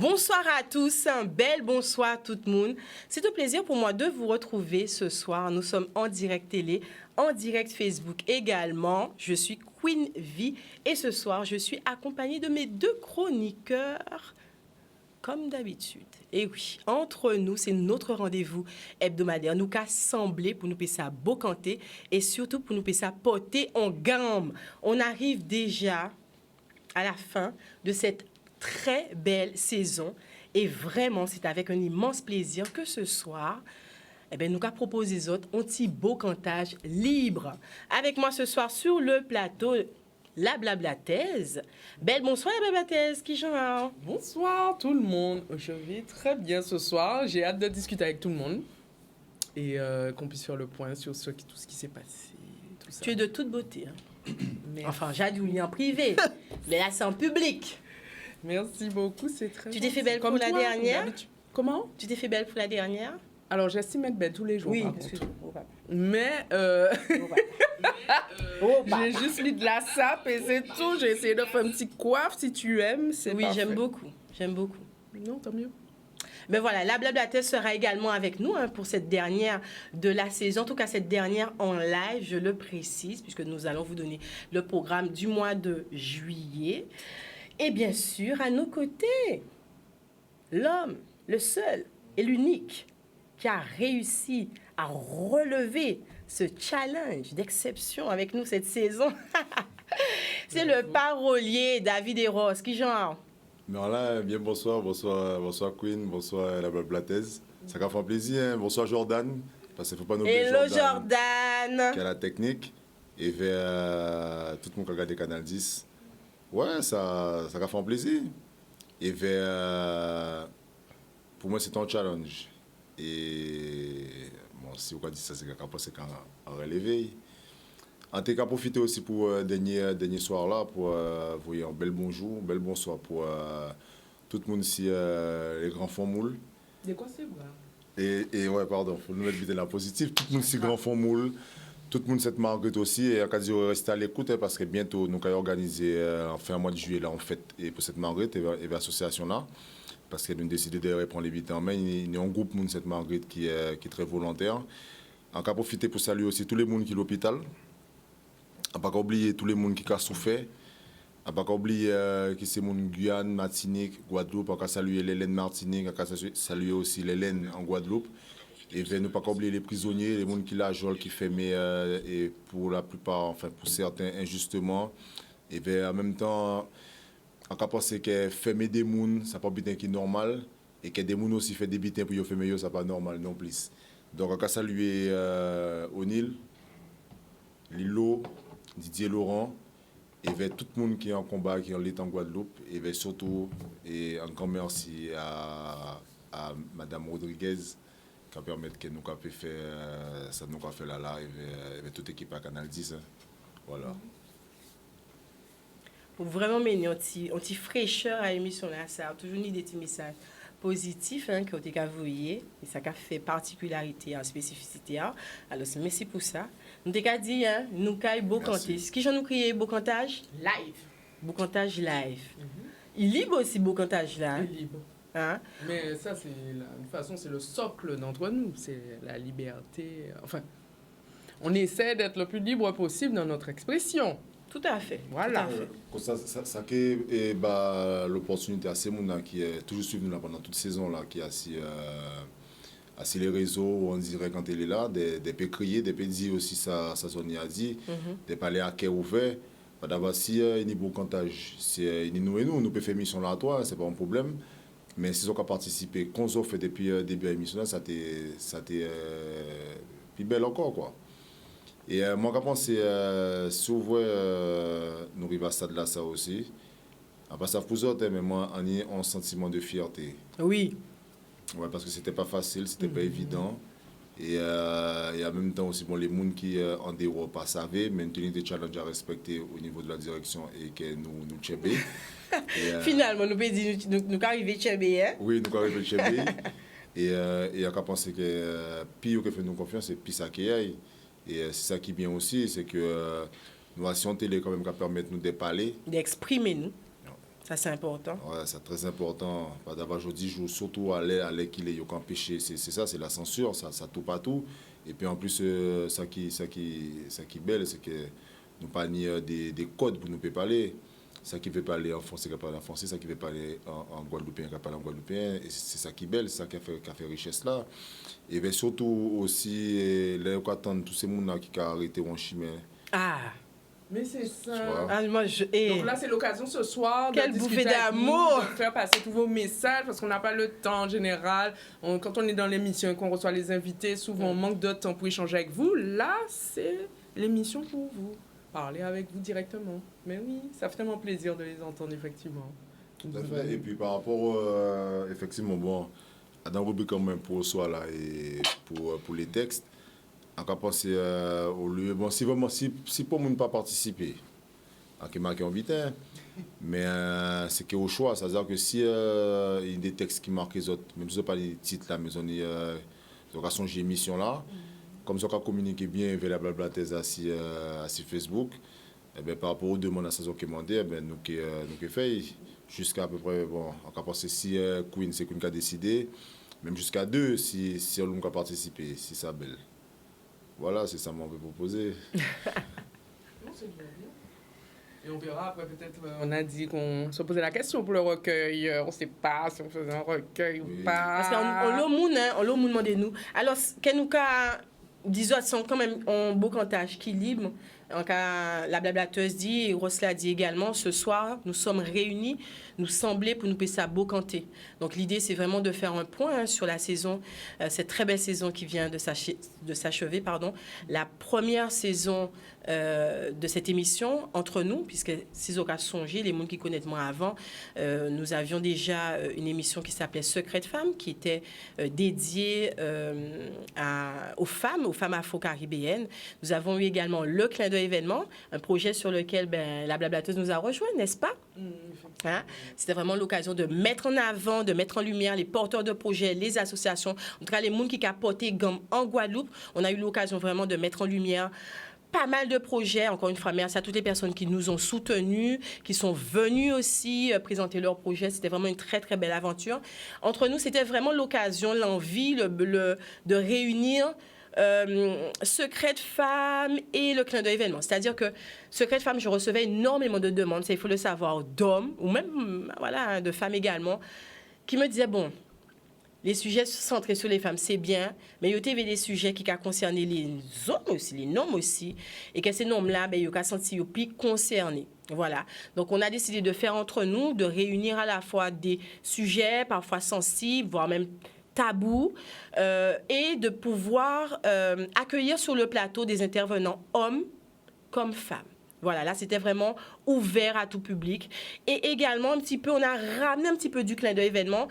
Bonsoir à tous, un bel bonsoir tout le monde. C'est un plaisir pour moi de vous retrouver ce soir. Nous sommes en direct télé, en direct Facebook également. Je suis Queen V et ce soir, je suis accompagnée de mes deux chroniqueurs comme d'habitude. Et oui, entre nous, c'est notre rendez-vous hebdomadaire. Nous qu'assembler pour nous payer ça beau canter et surtout pour nous payer ça porter en gamme. On arrive déjà à la fin de cette très belle saison et vraiment, c'est avec un immense plaisir que ce soir, nous avons proposé aux autres un petit beau cantage libre. Avec moi ce soir sur le plateau, la Blablathèse. Belle bonsoir la Blablathèse, qui genre? Bonsoir tout le monde, je vais très bien ce soir, j'ai hâte de discuter avec tout le monde et qu'on puisse faire le point sur tout ce qui s'est passé. Tout ça. Tu es de toute beauté. Hein? Enfin, j'ai dit en privé, mais là c'est en public. Merci beaucoup, c'est très Tu t'es fait belle pour la dernière? Comment? Tu t'es fait belle pour la dernière? Alors, j'estime être belle tous les jours, oui, par contre. Oh, mais j'ai juste mis de la sape et c'est tout. J'ai essayé de faire un petit coiffe, si tu aimes, c'est oui, parfait. j'aime beaucoup. Non, tant mieux. Mais voilà, la Blablathèse sera également avec nous pour cette dernière de la saison. En tout cas, cette dernière en live, je le précise, puisque nous allons vous donner le programme du mois de juillet. Et bien sûr, à nos côtés, l'homme, le seul et l'unique qui a réussi à relever ce challenge d'exception avec nous cette saison. C'est le parolier David Eros. Qui genre? Mais là, bien bonsoir Queen, bonsoir la Blablathèse. Ça va faire plaisir, hein? Bonsoir Jordan, parce qu'il ne faut pas nous oublier Jordan qui a la technique, et vers tout le monde qui a regardé Canal 10. Ouais, ça va faire plaisir. Et vers, pour moi, c'est un challenge. Et bon, si vous dites ça, c'est qu'à passer quand relever. En tout cas, profiter aussi pour dernier soir là, pour vous dire un bel bonjour, un bel bonsoir pour tout le monde ici, les grands fonds moules. De quoi c'est vrai? Et ouais, pardon, il faut nous mettre vite la positive. Tout le monde ici, grands fonds moules. Tout le monde cette Marguerite aussi. Et à dire rester à l'écoute, hein, parce que bientôt, nous allons organiser en fin mois de juillet là, en fête et pour cette Marguerite et l'association là. Parce qu'elle a décidé de reprendre les vies en main. Il y a un groupe de cette Marguerite qui est très volontaire. On va profiter pour saluer aussi tous les monde qui sont à l'hôpital. On ne va pas oublier tous les gens qui ont souffert. On ne va pas oublier que c'est mon Guyane, Martinique, Guadeloupe. On va saluer l'Hélène Martinique, on va saluer aussi l'Hélène en Guadeloupe. Et ne pas oublier les prisonniers, les gens qui la jol, qui fait et pour la plupart, enfin pour certains injustement. Et en même temps, on va penser que fermer des gens, ça n'est pas bien qui est normal. Et que des gens aussi fait des bitins pour fermer, ça n'est pas normal non plus. Donc on va saluer O'Neill, Lilo, Didier Laurent, et vers tout le monde qui est en combat, qui est en lutte en Guadeloupe, et vers surtout et un grand merci à Madame Rodriguez qui a permis que nous puissions faire ça, nous avons fait la live avec toute l'équipe à Canal 10. Hein. Voilà. Pour vraiment mener un petit fraîcheur à l'émission là, ça a toujours des petits messages positifs que vous avez envoyés et ça a fait particularité en spécificité. Alors merci pour ça. Nous avons dit nous avons beau canter. Ce qui nous crier beau cantage live. Beau cantage live. Il libre aussi beau cantage là. Il libre. Hein? Mais ça c'est de toute façon c'est le socle d'entre nous, c'est la liberté. Enfin, on essaie d'être le plus libre possible dans notre expression. Tout à fait. Voilà. Ça qui est l'opportunité à ces gens qui est toujours suivi nous là pendant toute saison là, qui est assis les réseaux, on dirait quand elle est là, des peut crier, des peut dire aussi ça zone a dit, des parler à cœur ouvert. D'abord si il y a beau cantage, si nous peut faire mission là à toi, c'est pas un problème. Mais si on a participé, qu'on s'en fait depuis le début de l'émission, ça t'est plus belle encore quoi. Et moi, je pense que si vous voyez, nous arrivons à ce stade-là, ça aussi. Après ça, pour autres, mais moi, on a un sentiment de fierté. Oui. Ouais, parce que c'était pas facile, c'était pas évident. Et en même temps aussi, bon, les gens qui en dehors pas savaient, maintenir des challenges à respecter au niveau de la direction et que nous tchébé. Finalement, nous arrivons tchébé, hein? Oui, nous arrivons tchébé. Et on a pensé que pire que fait nous confiance, c'est pire ça qu'il y a. Et c'est ça qui est bien aussi, c'est que nous avons télé quand même qui permet de nous déparler. D'exprimer nous. Ça, c'est important. Ouais, c'est très important. D'abord, je dis, joue surtout à l'air qu'il est, quand péché. C'est ça, c'est la censure, ça tout partout. Et puis en plus, ça qui est belle, c'est que nous pas ni des codes pour nous parler. Ça qui veut parler en français, qui parle en français, ça qui veut parler en guadeloupéen, qui parle en guadeloupéen. Et c'est ça qui est belle, c'est ça qui a fait richesse là. Et bien surtout aussi, là, on attend tous ces gens qui ont arrêté en chemin. Ah! Mais c'est ça. Ah, moi, Donc là, c'est l'occasion ce soir Quelle de discuter bouffée avec d'amour! nous, de faire passer tous vos messages parce qu'on n'a pas le temps en général. Quand on est dans l'émission et qu'on reçoit les invités, souvent on manque de temps pour échanger avec vous. Là, c'est l'émission pour vous. Parler avec vous directement. Mais oui, ça fait tellement plaisir de les entendre, effectivement. Tout à fait. Et puis par rapport, effectivement, bon, dans le rubrique quand même pour le soir là, et pour les textes, on va penser au lieu. Bon, si vraiment, si pour ne pas participer, on va marquer en vitin, mais c'est qu'au choix, c'est-à-dire que si il y a des textes qui marquent les autres, même si ce n'est pas les titres là, mais on a songé émission là, comme ça on a communiqué bien vers la blablateuse sur Facebook, et bien, par rapport aux demandes à saison qui demandé, nous qui fait jusqu'à à peu près, bon, on va penser si Queen, c'est Queen qui a décidé, même jusqu'à 2 si on a participé, si ça belle. Voilà, c'est ça qu'on peut proposer. Non, c'est bien. Et on verra après, peut-être, on a dit qu'on se posait la question pour le recueil. On ne sait pas si on faisait un recueil ou pas. Parce qu'on l'a moun, hein, on l'a moun demandé nous. Alors, qu'est-ce nous disons, sont quand même en beau cantage qui libre. En cas, la blablateuse dit, et Ross l'a dit également, ce soir, nous sommes réunis, nous semblait pour nous payer ça beau canter. Donc l'idée, c'est vraiment de faire un point sur la saison, cette très belle saison qui vient de s'achever, la première saison de cette émission entre nous, puisque si vous avez songé, les gens qui connaissent moi avant, nous avions déjà une émission qui s'appelait Secret de femmes, qui était dédiée aux femmes afro-caribéennes. Nous avons eu également le clin d'œil événement, un projet sur lequel la blablateuse nous a rejoint, n'est-ce pas? Hein? C'était vraiment l'occasion de mettre en avant, de mettre en lumière les porteurs de projets, les associations, en tout cas les gens qui capotaient gomme en Guadeloupe. On a eu l'occasion vraiment de mettre en lumière pas mal de projets. Encore une fois, merci à toutes les personnes qui nous ont soutenus, qui sont venues aussi présenter leurs projets. C'était vraiment une très, très belle aventure. Entre nous, c'était vraiment l'occasion, l'envie de réunir Secret de Femmes et le clin d'œil événement. C'est-à-dire que Secret de Femmes, je recevais énormément de demandes, ça il faut le savoir, d'hommes ou même de femmes également, qui me disaient, bon, les sujets centrés sur les femmes, c'est bien, mais il y avait des sujets qui ont concerné les hommes aussi, les noms aussi, et que ces noms-là, ils ont senti plus concernés. Voilà. Donc, on a décidé de faire entre nous, de réunir à la fois des sujets parfois sensibles, voire même tabous, et de pouvoir accueillir sur le plateau des intervenants hommes comme femmes. Voilà, là, c'était vraiment ouvert à tout public. Et également, on a ramené un petit peu du clin d'œil événement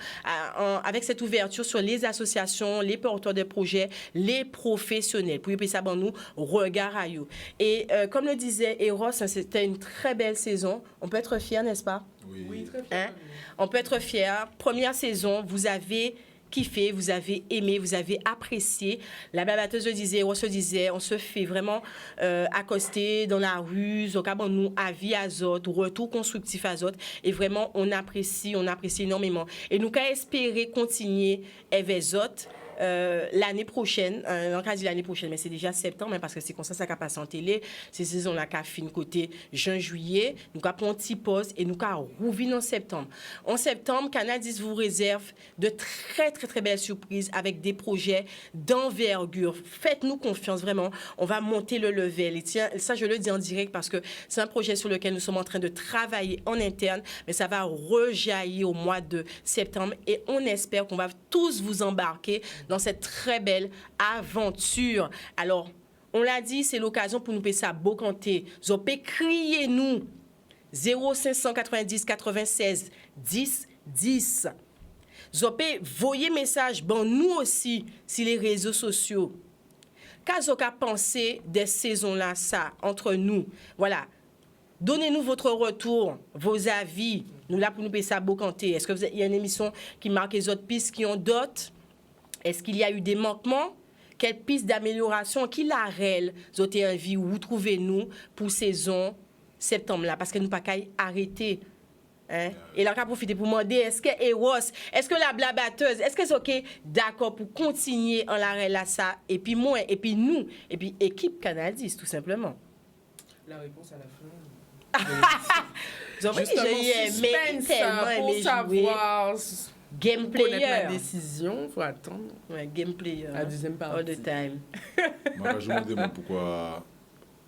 avec cette ouverture sur les associations, les porteurs de projets, les professionnels. Pour y ça, nous, regard à eux. Et comme le disait Eros, c'était une très belle saison. On peut être fiers, n'est-ce pas? Oui, très fiers. On peut être fiers. Première saison, vous avez kiffé, vous avez aimé, vous avez apprécié. La blablateuse le disait, on se disait, on se fait vraiment accoster dans la rue, nous, avis azote, retour constructif azote, et vraiment, on apprécie énormément. Et nous, qu'à espérer continuer avec Zot, l'année prochaine, on a dit l'année prochaine, mais c'est déjà septembre, hein, parce que c'est comme ça ça passe en télé. Ces saisons-là qui fin côté juin-juillet, nous avons un petit pause et nous avons rouvert en septembre. En septembre, Canadis vous réserve de très, très, très belles surprises avec des projets d'envergure. Faites-nous confiance, vraiment. On va monter le level. Et tiens, ça, je le dis en direct parce que c'est un projet sur lequel nous sommes en train de travailler en interne, mais ça va rejaillir au mois de septembre et on espère qu'on va tous vous embarquer dans cette très belle aventure. Alors, on l'a dit, c'est l'occasion pour nous payer ça beau canter. Vous pouvez crier nous 0590 96 10 10. Vous pouvez voyer message bon nous aussi sur les réseaux sociaux. Qu'est-ce que vous avez pensé des saisons-là, ça, entre nous? Voilà. Donnez-nous votre retour, vos avis. Nous là pour nous payer ça beau canter. Est-ce qu'il y a une émission qui marque les autres pistes qui ont d'autres? Est-ce qu'il y a eu des manquements? Quelles pistes d'amélioration? Qui la réelle? Vous avez envie où trouvez-nous pour saison septembre là? Parce que nous pas qu'à arrêter. Hein? Et là, on va profiter pour demander, est-ce que Eros, est-ce que la blabateuse, est-ce que c'est OK, d'accord, pour continuer en l'arrêt là, ça, et puis moi, et puis nous, et puis équipe Canadis, tout simplement. La réponse à la fin. J'ai aimé tellement pour aimé savoir game connaître la player. décision, faut attendre Ouais, game player. la deuxième partie. All the time. Moi, je me demande pourquoi.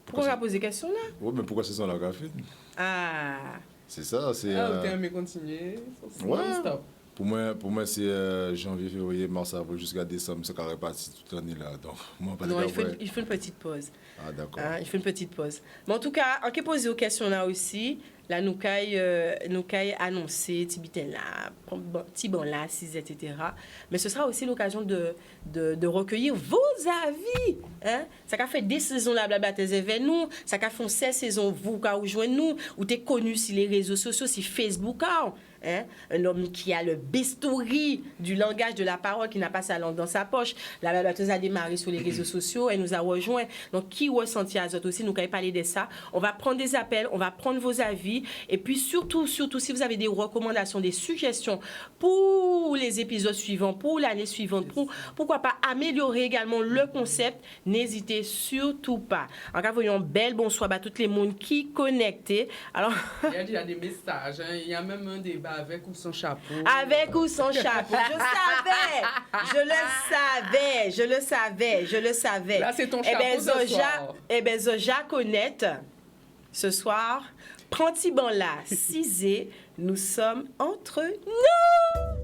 Pourquoi on a posé question là? Oui, mais pourquoi c'est ça la café? Ah. C'est ça, c'est. Ah, t'as aimé continuer. Ouais. Stop. Pour moi c'est janvier, février, mars, avril jusqu'à décembre, c'est carré parti toute l'année là. Donc, moi, pas Non, d'accord, il faut une petite pause. Ah, d'accord. Hein, il faut une petite pause. Mais en tout cas, en qui posé aux questions là aussi, là, nous caille annoncer, Tibitin là, Tiban là, 6, etc. Mais ce sera aussi l'occasion de recueillir vos avis. Hein? Ça a fait des saisons là, blabla, tes événements. Ça a fait 16 saisons, vous, quand vous joignez nous, ou t'es connu sur les réseaux sociaux, sur Facebook. Hein? Un homme qui a le bistouri du langage de la parole, qui n'a pas sa langue dans sa poche. La blabateuse a démarré sur les réseaux sociaux, elle nous a rejoint. Donc, qui ressentit à autres aussi, nous allons parler de ça. On va prendre des appels, on va prendre vos avis. Et puis, surtout, si vous avez des recommandations, des suggestions pour les épisodes suivants, pour l'année suivante, pourquoi pas améliorer également le concept, n'hésitez surtout pas. En cas, voyons bel bonsoir à tous les monde qui connectés. Alors, Il y a déjà des messages, hein. Il y a même un débat avec ou sans chapeau. avec ou sans chapeau. Je le savais. Là, c'est ton chapeau ce soir. Zoja connaît ce soir. Prends-Tiban là, 6 nous sommes entre nous.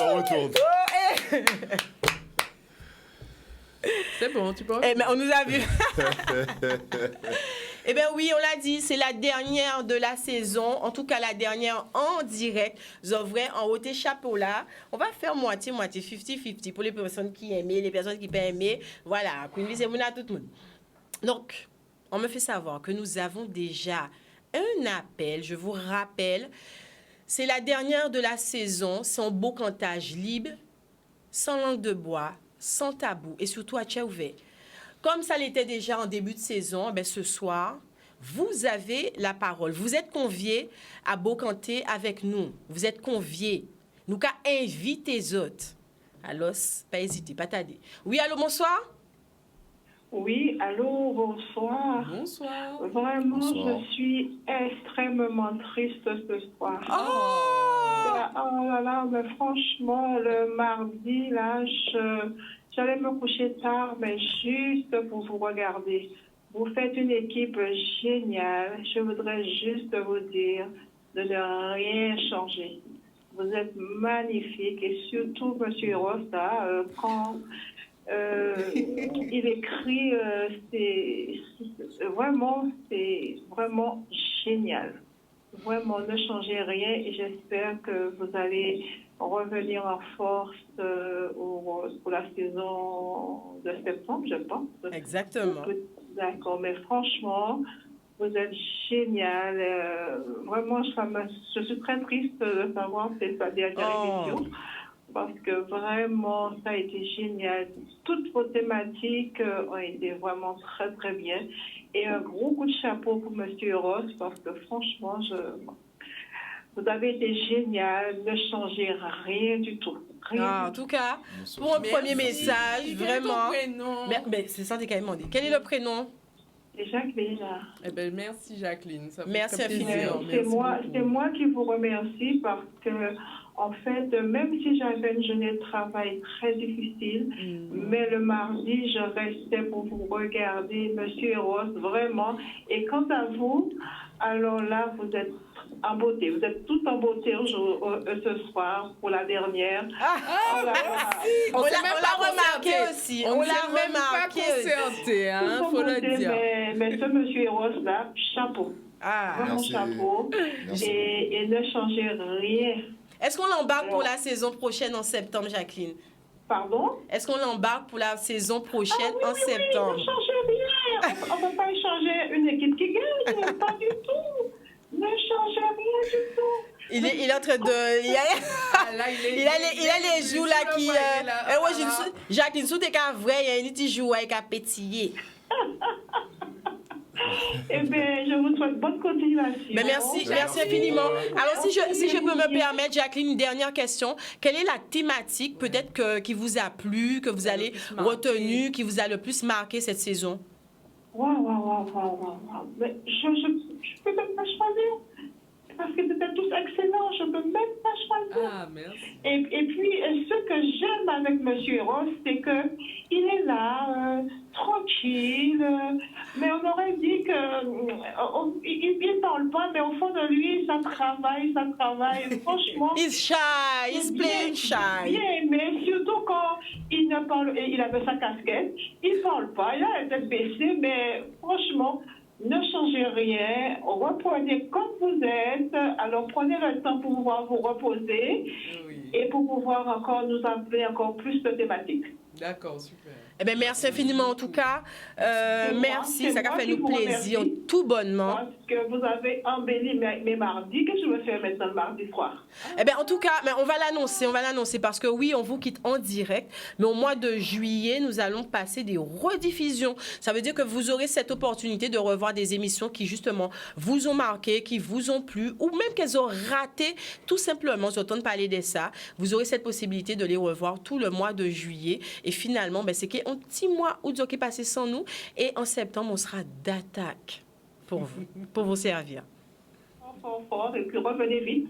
On retourne. C'est bon, tu peux. Eh bien, on nous a vu. Eh bien oui, on l'a dit, c'est la dernière de la saison, en tout cas la dernière en direct. J'ouvrais en haut tes chapeaux là. On va faire moitié-moitié, 50-50 pour les personnes qui aiment, les personnes qui ne peuvent aimer. Voilà, Queen Viz et Mouna, tout le monde. Donc, on me fait savoir que nous avons déjà un appel, je vous rappelle. C'est la dernière de la saison, c'est un beau cantage libre, sans langue de bois, sans tabou et surtout à tchè ouvert. Comme ça l'était déjà en début de saison, ben ce soir, vous avez la parole. Vous êtes conviés à Bocanté avec nous. Vous êtes conviés. Nous qu'à inviter les autres. Alors, pas hésiter, pas tarder. Oui, allô, bonsoir? Oui, allô, bonsoir. Bonsoir. Vraiment, Bonsoir. je suis extrêmement triste ce soir. Oh! Oh là là, mais franchement, le mardi, là, j'allais me coucher tard, mais juste pour vous regarder. Vous faites une équipe géniale. Je voudrais juste vous dire de ne rien changer. Vous êtes magnifique et surtout, M. Rosta, quand il écrit, c'est vraiment génial. Vraiment, ne changez rien et j'espère que vous allez revenir en force pour la saison de septembre, je pense. Exactement. D'accord, mais franchement, vous êtes génial. Vraiment, je suis très triste de savoir que c'est sa dernière émission. Parce que vraiment, ça a été génial. Toutes vos thématiques ont été vraiment très, très bien. Et un gros coup de chapeau pour M. Ross, parce que franchement, vous avez été génial. Ne changez rien du tout. Rien En du tout cas, pour un premier message, Quel est vraiment. ton prénom? Mais c'est ça qu'elle m'a dit. Quel est le prénom? tout. C'est Jacqueline. Eh ben, merci Jacqueline. Ça fait Merci très plaisir. infiniment. C'est Merci moi qui vous remercie parce que, en fait, même si j'avais une journée de travail très difficile, mais le mardi, je restais pour vous regarder, Monsieur Ross, vraiment. Et quant à vous, alors là, vous êtes en beauté. Vous êtes toutes en beauté ce soir pour la dernière. Oh là là. On s'est l'a même pas remarqué concerté. aussi. On On l'a l'a même pas remarqué aussi. concerté, hein, Toute en faut le beauté, dire. mais ce Monsieur Ross là, chapeau. Ah. Vraiment Merci. chapeau. Merci Et ne changez rien. Est-ce qu'on l'embarque pour Alors- la saison prochaine en septembre, Jacqueline? Pardon? Est-ce qu'on l'embarque pour la saison prochaine en Ne septembre? changez rien. On ne peut pas échanger une équipe qui gagne. Pas du tout. Ne changez rien du tout. Il est en train de... Il a, Ah, là, il a les joues là qui... ouais, Jacqueline, sous tes cas vrai, il y a une petite joue qui a pétillé. Eh bien, je vous souhaite bonne continuation. Mais merci infiniment. Alors, si je peux me permettre, Jacqueline, une dernière question. Quelle est la thématique, peut-être, qui vous a plu, que vous allez retenu, qui vous a le plus marqué cette saison? Waouh. Mais je peux même pas choisir. Parce que c'était tous excellents. Je peux même pas choisir. Ah, merci. Et puis, ce que j'aime avec M. Ross, c'est qu'il est là, tranquille, mais on aurait dit qu'il ne parle pas, mais au fond de lui, ça travaille. Franchement, He's shy, he's playing shy. bien, mais surtout quand il ne parle, il avait sa casquette, il ne parle pas, il a la tête baissée, mais franchement, ne changez rien, reprenez comme vous êtes, alors prenez le temps pour pouvoir vous reposer et pour pouvoir encore nous appeler encore plus de thématiques. D'accord, super. Eh bien, merci infiniment en tout cas. Merci, ça a fait nous plaisir tout bonnement. Parce que vous avez embelli mes mardis. Qu'est-ce que je vais faire maintenant le mardi soir? Eh bien, en tout cas, on va l'annoncer parce que oui, on vous quitte en direct, mais au mois de juillet, nous allons passer des rediffusions. Ça veut dire que vous aurez cette opportunité de revoir des émissions qui, justement, vous ont marqué, qui vous ont plu, ou même qu'elles ont raté, tout simplement, j'entends de parler de ça. Vous aurez cette possibilité de les revoir tout le mois de juillet. Et finalement, c'est qu'un petit mois où qui est passé sans nous. Et en septembre, on sera d'attaque pour vous servir. Fort, et puis revenez vite.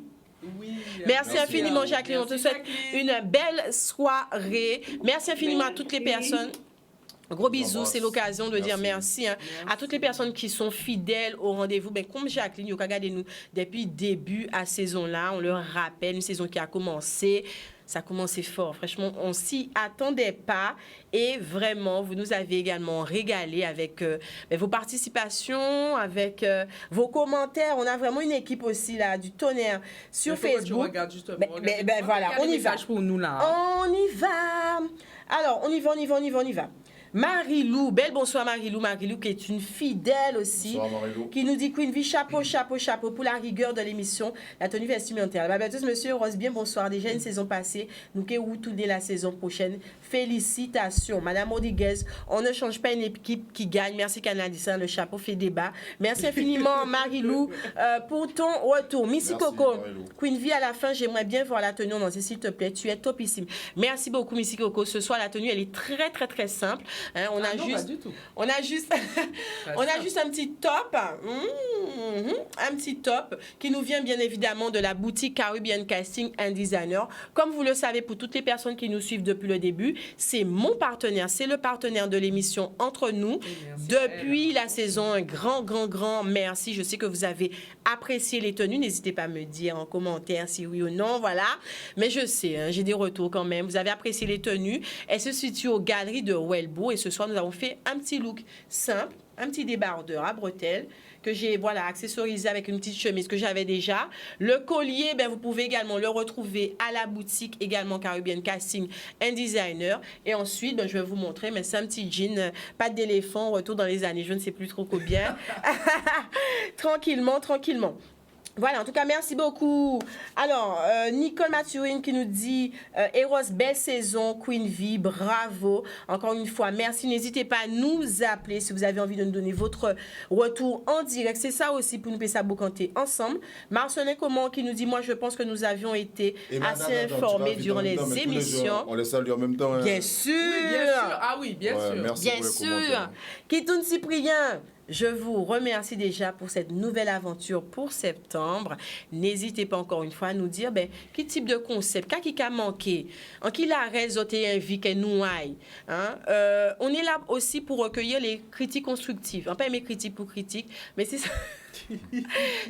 Oui. Merci infiniment, Jacqueline. On te Merci, souhaite Jacqueline. une belle soirée. Merci infiniment à toutes les personnes. Gros bisous, c'est l'occasion de dire merci à toutes les personnes qui sont fidèles au rendez-vous. Comme Jacqueline, vous regardez nous depuis le début à saison-là. On le rappelle, une saison qui a commencé. Ça a commencé fort. Franchement, on s'y attendait pas. Et vraiment, vous nous avez également régalé avec vos participations, avec vos commentaires. On a vraiment une équipe aussi là, du tonnerre sur Facebook. Regarde justement. Voilà, on y va. Pour nous, là. On y va. Alors, on y va. Marie-Lou, belle bonsoir Marie-Lou qui est une fidèle aussi. Bonsoir Marie-Lou. Qui nous dit Queen V, chapeau pour la rigueur de l'émission, la tenue vestimentaire. Ma tous, monsieur Rose, bien bonsoir. Déjà une saison passée, nous qui où tourner la saison prochaine. Félicitations. Madame Rodriguez, on ne change pas une équipe qui gagne. Merci Canadien, le chapeau fait débat. Merci infiniment Marie-Lou pour ton retour. Missy Merci, Coco, Marie-Lou. Queen V à la fin, j'aimerais bien voir la tenue en entier, s'il te plaît. Tu es topissime. Merci beaucoup Missy Coco. Ce soir, la tenue, elle est très très très simple. On a non, pas du tout. on a juste un petit top, un petit top qui nous vient bien évidemment de la boutique Caribbean Casting and Designer. Comme vous le savez, pour toutes les personnes qui nous suivent depuis le début, c'est mon partenaire, c'est le partenaire de l'émission Entre nous. Depuis la saison, un grand merci. Je sais que vous avez apprécié les tenues. N'hésitez pas à me dire en commentaire si oui ou non, voilà. Mais je sais, j'ai des retours quand même. Vous avez apprécié les tenues. Elles se situent aux Galeries de Welbo et ce soir, nous avons fait un petit look simple, un petit débardeur à bretelles que j'ai accessorisé avec une petite chemise que j'avais déjà. Le collier, vous pouvez également le retrouver à la boutique également Caribbean Casting and Designer. Et ensuite, je vais vous montrer, mais c'est un petit jean, pas d'éléphant, retour dans les années, je ne sais plus trop combien. Tranquillement. Voilà, en tout cas, merci beaucoup. Alors, Nicole Mathurine qui nous dit Eros, belle saison, Queen V, bravo. Encore une fois, merci. N'hésitez pas à nous appeler si vous avez envie de nous donner votre retour en direct. C'est ça aussi pour nous payer ça canter ensemble. Marcelin Comment qui nous dit moi, je pense que nous avions été assez informés durant les émissions. On les salue en même temps. Hein. Bien sûr. Oui, bien sûr. Ah oui, bien sûr. Merci Bien pour les sûr. commentaires. Kitoun Cyprien, je vous remercie déjà pour cette nouvelle aventure pour septembre. N'hésitez pas encore une fois à nous dire quel type de concept, qu'est-ce qui a manqué, en qui la réseauté invite nous aille. On est là aussi pour recueillir les critiques constructives. Pas mes critiques pour critiques, mais c'est ça.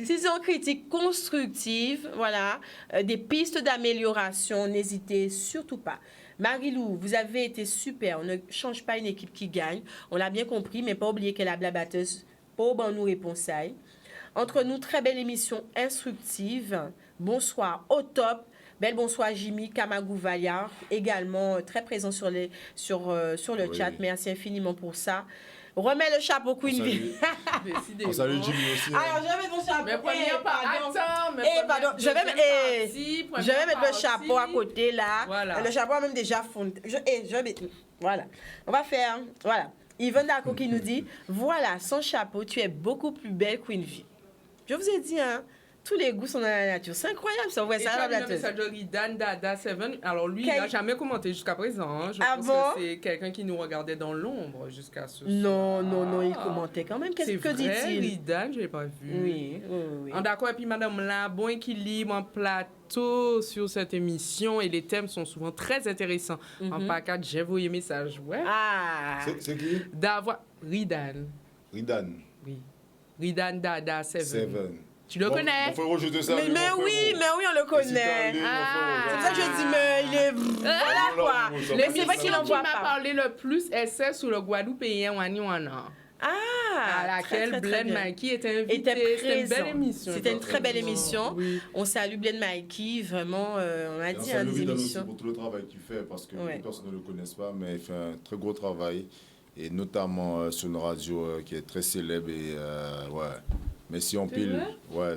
Si c'est en critique constructive, voilà, des pistes d'amélioration, n'hésitez surtout pas. Marie-Lou, vous avez été super. On ne change pas une équipe qui gagne. On l'a bien compris, mais pas oublier qu'elle a la batteuse. Pas au bon nous réponse. Entre nous, très belle émission instructive. Bonsoir, au top. Belle bonsoir Jimmy, Kamagou Vaillard, également très présent sur le chat. Merci infiniment pour ça. Remets le chapeau Queen V. On salue Jimmy aussi. Alors, je vais mettre mon chapeau. Mais première pardon. Je vais mettre le chapeau à côté là. Voilà. Le chapeau a même déjà fondu. Voilà. On va faire. Voilà. Yvonne Daco qui nous dit voilà, sans chapeau, tu es beaucoup plus belle Queen V. Je vous ai dit, hein. Tous les goûts sont dans la nature. C'est incroyable, ça. Ouais, et ça, le message de Ridan Dada 7. Alors, lui, il n'a jamais commenté jusqu'à présent. Hein. Je pense que c'est quelqu'un qui nous regardait dans l'ombre jusqu'à ce soir. Non, il commentait quand même. Qu'est-ce que dit-il? Ridan, je ne l'ai pas vu. Oui. D'accord, et puis Madame là, bon équilibre en plateau sur cette émission. Et les thèmes sont souvent très intéressants. En package, j'ai envoyé message. Ouais. Ah. C'est qui? D'avoir Ridan. Ridan. Oui. Ridan Dada 7. Tu le connais? Mais oui, on le connaît. C'est pour ça que je dis, mais il est... Voilà quoi. L'émission qui m'a parlé le plus, c'est sur le Guadeloupéen Waniwana. À laquelle Blend Mikey était invité. C'était une belle émission. C'était une très belle émission. Oui. On salue Blend Mikey, vraiment, on a dit des émissions. Pour tout le travail qu'il fait, parce que les personnes ne le connaissent pas, mais il fait un très gros travail, et notamment sur une radio qui est très célèbre. Et merci en pile,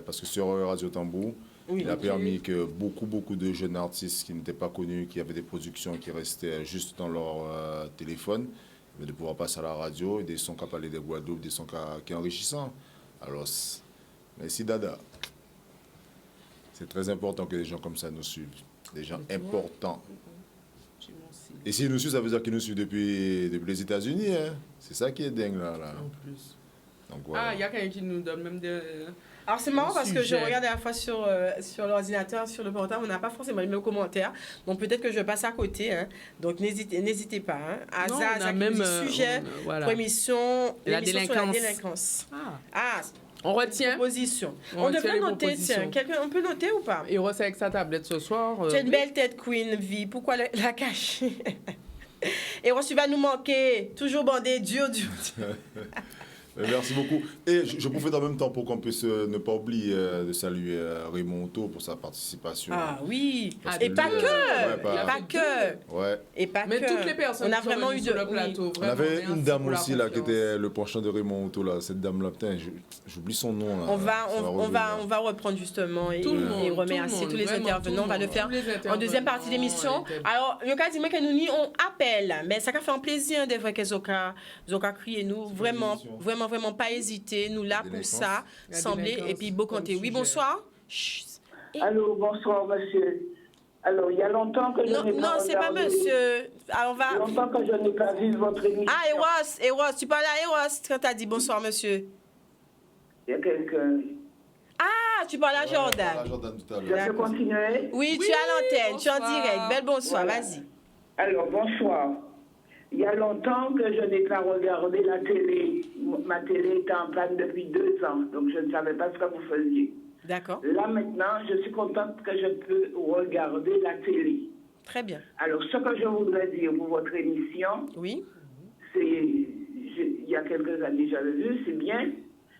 parce que sur Radio Tambour, il a permis que beaucoup de jeunes artistes qui n'étaient pas connus, qui avaient des productions qui restaient juste dans leur téléphone, mais de pouvoir passer à la radio, et des sons qui parlent des Guadeloupe, des sons qui sont enrichissants. Alors, merci Dada. C'est très important que des gens comme ça nous suivent, des gens importants. Et s'ils nous suivent, ça veut dire qu'ils nous suivent depuis les États-Unis. Hein. C'est ça qui est dingue là. En plus. Donc, voilà. Il y a quelqu'un qui nous donne même des... Alors c'est marrant parce que je regarde à la fois sur l'ordinateur, sur le portable, on n'a pas forcément les mêmes commentaires. Donc peut-être que je passe à côté. Hein. Donc n'hésitez pas. Hein. Asa, ça même sujet pour émission sur la délinquance. On retient. Proposition. On devrait noter, tiens. On peut noter ou pas? Et on reste avec sa tablette ce soir. Tu as une belle tête, Queen V. Pourquoi la cacher? Et tu vas nous manquer. Toujours bandé, dur. Merci beaucoup. Et je profite en même temps pour qu'on puisse ne pas oublier de saluer Raymond Otto pour sa participation. Ah oui, et pas que. Ouais. Et pas mais toutes les personnes on a vraiment eu sur le plateau. On avait une dame aussi là qui était le penchant de Raymond Otto là. Cette dame là, putain, j'oublie son nom là. On va reprendre justement et remercier tous les intervenants. On va le faire en deuxième partie d'émission. Alors, le cas dit moi que nous on appelle, mais ça fait un plaisir de voir que Zoka crier nous vraiment pas hésiter, nous là pour ça, sembler et puis beau compter. Oui, bonsoir. Allô, bonsoir, monsieur. Alors, il y a longtemps que je n'ai pas Non, c'est pas monsieur. Alors, il y a longtemps que je n'ai pas vu votre émission. Ah, Eros, tu parles à Eros quand tu as dit bonsoir, monsieur. Il y a quelqu'un. Ah, tu parles à Jordan. Je peux continuer? Oui, tu es à l'antenne, tu es en direct. Belle bonsoir, vas-y. Alors, bonsoir. Il y a longtemps que je n'ai pas regardé la télé. Ma télé était en panne depuis 2 ans, donc je ne savais pas ce que vous faisiez. D'accord. Là, maintenant, je suis contente que je peux regarder la télé. Très bien. Alors, ce que je voudrais dire pour votre émission, c'est, il y a quelques années, j'avais vu, c'est bien,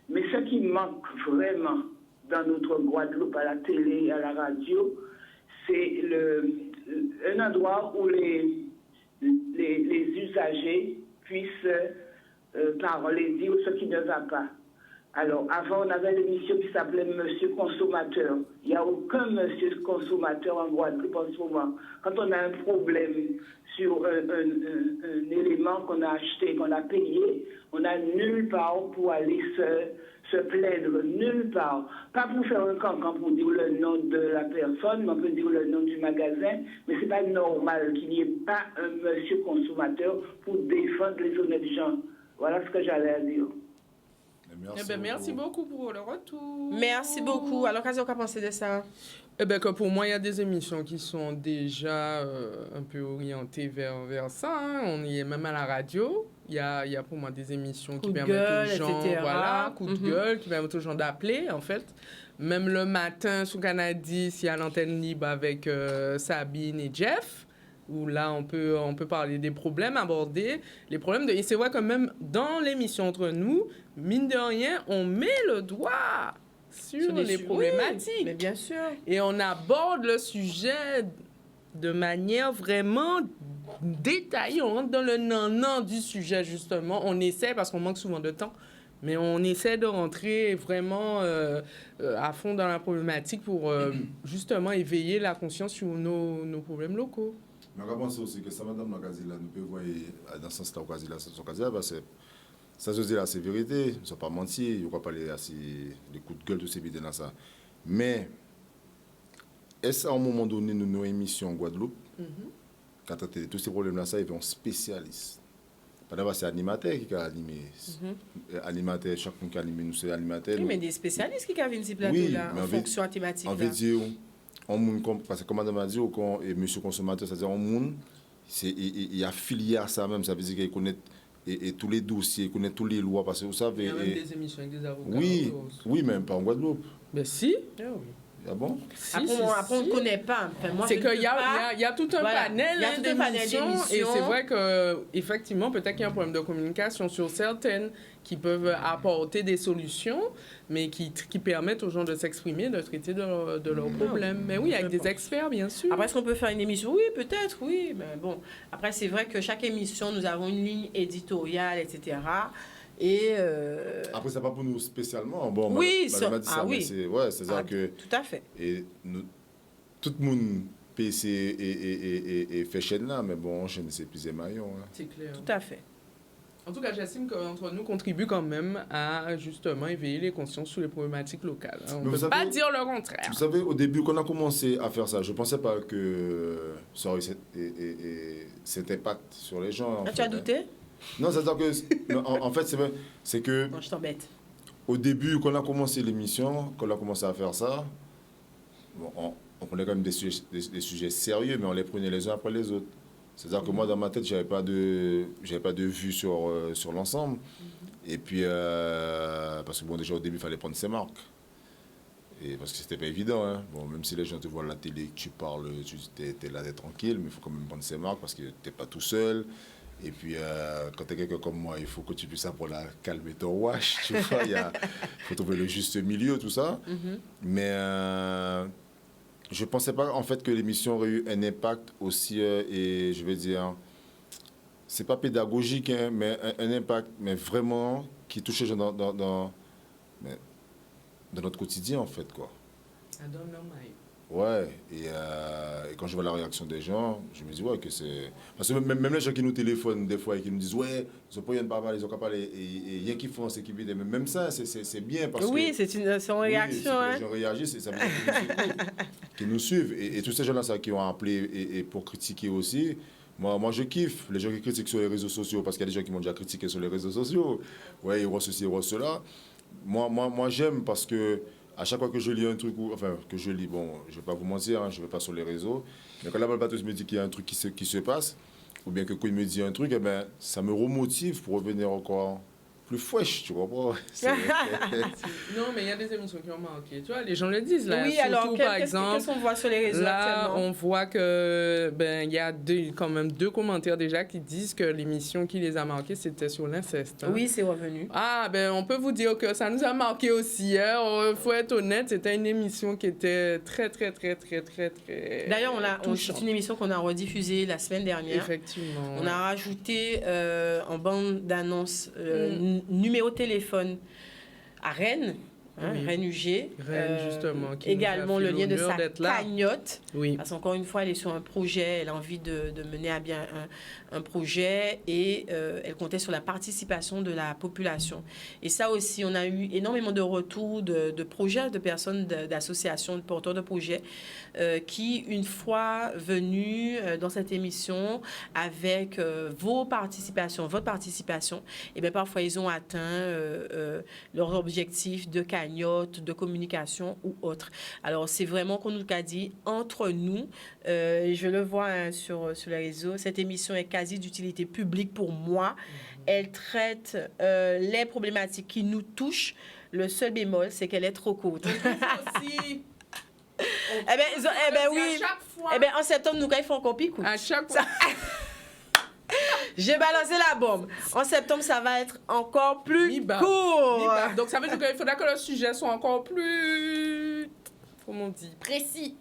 mais ce qui manque vraiment dans notre Guadeloupe, à la télé, à la radio, c'est un endroit où les usagers puissent parler, dire ce qui ne va pas. Alors, avant, on avait l'émission qui s'appelait Monsieur Consommateur. Il n'y a aucun Monsieur Consommateur en Guadeloupe en ce moment. Quand on a un problème sur un élément qu'on a acheté, qu'on a payé, on n'a nulle part pour aller se plaindre, nulle part. Pas pour faire un cancan pour dire le nom de la personne, mais on peut dire le nom du magasin, mais c'est pas normal qu'il n'y ait pas un monsieur consommateur pour défendre les honnêtes gens. Voilà ce que j'allais dire. Merci beaucoup pour le retour. Merci beaucoup. Alors, qu'est-ce qu'on a pensé de ça? Que pour moi, il y a des émissions qui sont déjà un peu orientées vers ça. Hein. On y est même à la radio. Il y a pour moi des émissions qui permettent aux gens, coup de gueule, qui permettent aux gens d'appeler, en fait. Même le matin, sur Canadis, il y a l'antenne libre avec Sabine et Jeff, où là, on peut parler des problèmes, aborder les problèmes. Et c'est vrai que même dans l'émission entre nous, mine de rien, on met le doigt sur les problématiques. Mais bien sûr. Et on aborde le sujet de manière vraiment détaillée. On rentre dans le nan-nan du sujet, justement. On essaie, parce qu'on manque souvent de temps, mais on essaie de rentrer vraiment à fond dans la problématique pour justement éveiller la conscience sur nos problèmes locaux. Mais on va penser aussi que ça, madame Nakazila, nous pouvons voir dans ce sens-là, parce que ça se dit là, c'est vérité, ils ne sont pas mentis, ils ne vont pas parler des coups de gueule, tous ces bidets dans ça. Mais, est-ce qu'à un moment donné, nous, nos émissions en Guadeloupe, quand on a tous ces problèmes-là, ça, il y avait un spécialiste. D'abord, c'est animateur qui a animé. Animateur, chaque fois qui a animé, nous, c'est animateur. Oui, mais des spécialistes qui ont vu ce plateau-là, en fonction thématique. On veut dire, parce que comme madame a dit, et monsieur consommateur, c'est-à-dire, il y a affilié à ça même, ça veut dire qu'il connaît et tous les dossiers, il connaît toutes les lois, parce que vous savez... Il y a même des émissions avec des avocats. Oui, même pas en Guadeloupe. Ben si. Ah bon? Après, on ne connaît pas. Enfin, c'est qu'il y a tout un panel d'émissions. Et c'est vrai qu'effectivement, peut-être qu'il y a un problème de communication sur certaines qui peuvent apporter des solutions, mais qui permettent aux gens de s'exprimer, de traiter de leurs problèmes. Mais oui, avec des experts, bien sûr. Après, est-ce qu'on peut faire une émission? Oui, peut-être, oui. Mais bon, après, c'est vrai que chaque émission, nous avons une ligne éditoriale, etc. Et après, c'est pas pour nous spécialement. Bon, oui, c'est ça que... Tout à fait. Et nous, tout le monde PC et fait chaîne là, mais bon, chaîne, c'est plus des maillons. Hein. C'est clair. Tout à fait. En tout cas, j'estime qu'entre nous contribue quand même à justement éveiller les consciences sur les problématiques locales. On ne peut pas dire le contraire. Vous savez, au début, quand on a commencé à faire ça, je ne pensais pas que ça aurait cet impact sur les gens. Tu as douté? Non, c'est-à-dire que, en fait, c'est que... Non, je t'embête. Au début, quand on a commencé l'émission, quand on a commencé à faire ça, bon, on prenait quand même des sujets sérieux, mais on les prenait les uns après les autres. C'est-à-dire que moi, dans ma tête, je n'avais pas de vue sur l'ensemble. Et puis, parce que bon, déjà au début, il fallait prendre ses marques. Et parce que c'était pas évident. Hein. Bon, même si les gens te voient à la télé, que tu parles, tu es là, t'es tranquille, mais il faut quand même prendre ses marques parce que tu n'es pas tout seul. Et puis, quand tu es quelqu'un comme moi, il faut que tu puisses apprendre à calmer ton wash. Tu vois, il faut trouver le juste milieu, tout ça. Mais je ne pensais pas, en fait, que l'émission aurait eu un impact aussi, et je vais dire, c'est pas pédagogique, hein, mais un impact, mais vraiment, qui touche les gens dans notre quotidien, en fait, quoi. Ouais, et quand je vois la réaction des gens, je me dis, ouais, que c'est... Parce que même les gens qui nous téléphonent des fois et qui nous disent, ouais, ils n'ont pas rien de parler, ils n'ont pas parlé, et rien qu'ils font, c'est qu'ils vident. Mais même ça, c'est bien parce que... Oui, c'est une réaction. Oui, les gens réagissent, ça veut dire qu'ils nous suivent. Et tous ces gens-là, ça, qui ont appelé et pour critiquer aussi, moi, je kiffe les gens qui critiquent sur les réseaux sociaux, parce qu'il y a des gens qui m'ont déjà critiqué sur les réseaux sociaux. Ouais, ils voient ceci, ils voient cela. Moi, j'aime parce que à chaque fois que je lis un truc, que je lis, bon, je ne vais pas vous mentir, hein, je ne vais pas sur les réseaux, mais quand la Balbatos me dit qu'il y a un truc qui se passe, ou bien que quand il me dit un truc, eh ben, ça me remotive pour revenir encore plus fresh, tu comprends? Non, mais il y a des émissions qui ont marqué. Tu vois, les gens le disent là. Oui, surtout, alors, par exemple, qu'est-ce qu'on voit sur les réseaux là, actuellement? on voit que il y a quand même 2 commentaires déjà qui disent que l'émission qui les a marqués, c'était sur l'inceste. Hein. Oui, c'est revenu. Ah, on peut vous dire que ça nous a marqué aussi. Hein. Faut être honnête, c'était une émission qui était très, très, très, très, très, très... D'ailleurs, c'est une émission qu'on a rediffusée la semaine dernière. Effectivement. On a rajouté en bande d'annonce numéro de téléphone à Rennes, Rennes UG. Rennes, justement. Également le lien de sa cagnotte. Oui. Parce qu'encore une fois, elle est sur un projet, elle a envie de mener à bien un projet et elle comptait sur la participation de la population. Et ça aussi, on a eu énormément de retours de projets, de personnes, d'associations, de porteurs de projets qui, une fois venus dans cette émission avec votre participation, et bien parfois ils ont atteint leur objectif de cagnotte, de communication ou autre. Alors c'est vraiment qu'on nous a dit entre nous, je le vois sur les réseaux, cette émission est quasi d'utilité publique pour moi. Elle traite les problématiques qui nous touchent. Le seul bémol, c'est qu'elle est trop courte. Aussi. Oui. En septembre, nous, ils font encore picou. À chaque fois. J'ai balancé la bombe. En septembre, ça va être encore plus Mi-bas. court. Mi-bas. Donc, ça veut dire qu'il faudra que le sujet soit encore plus, comment on dit, précis.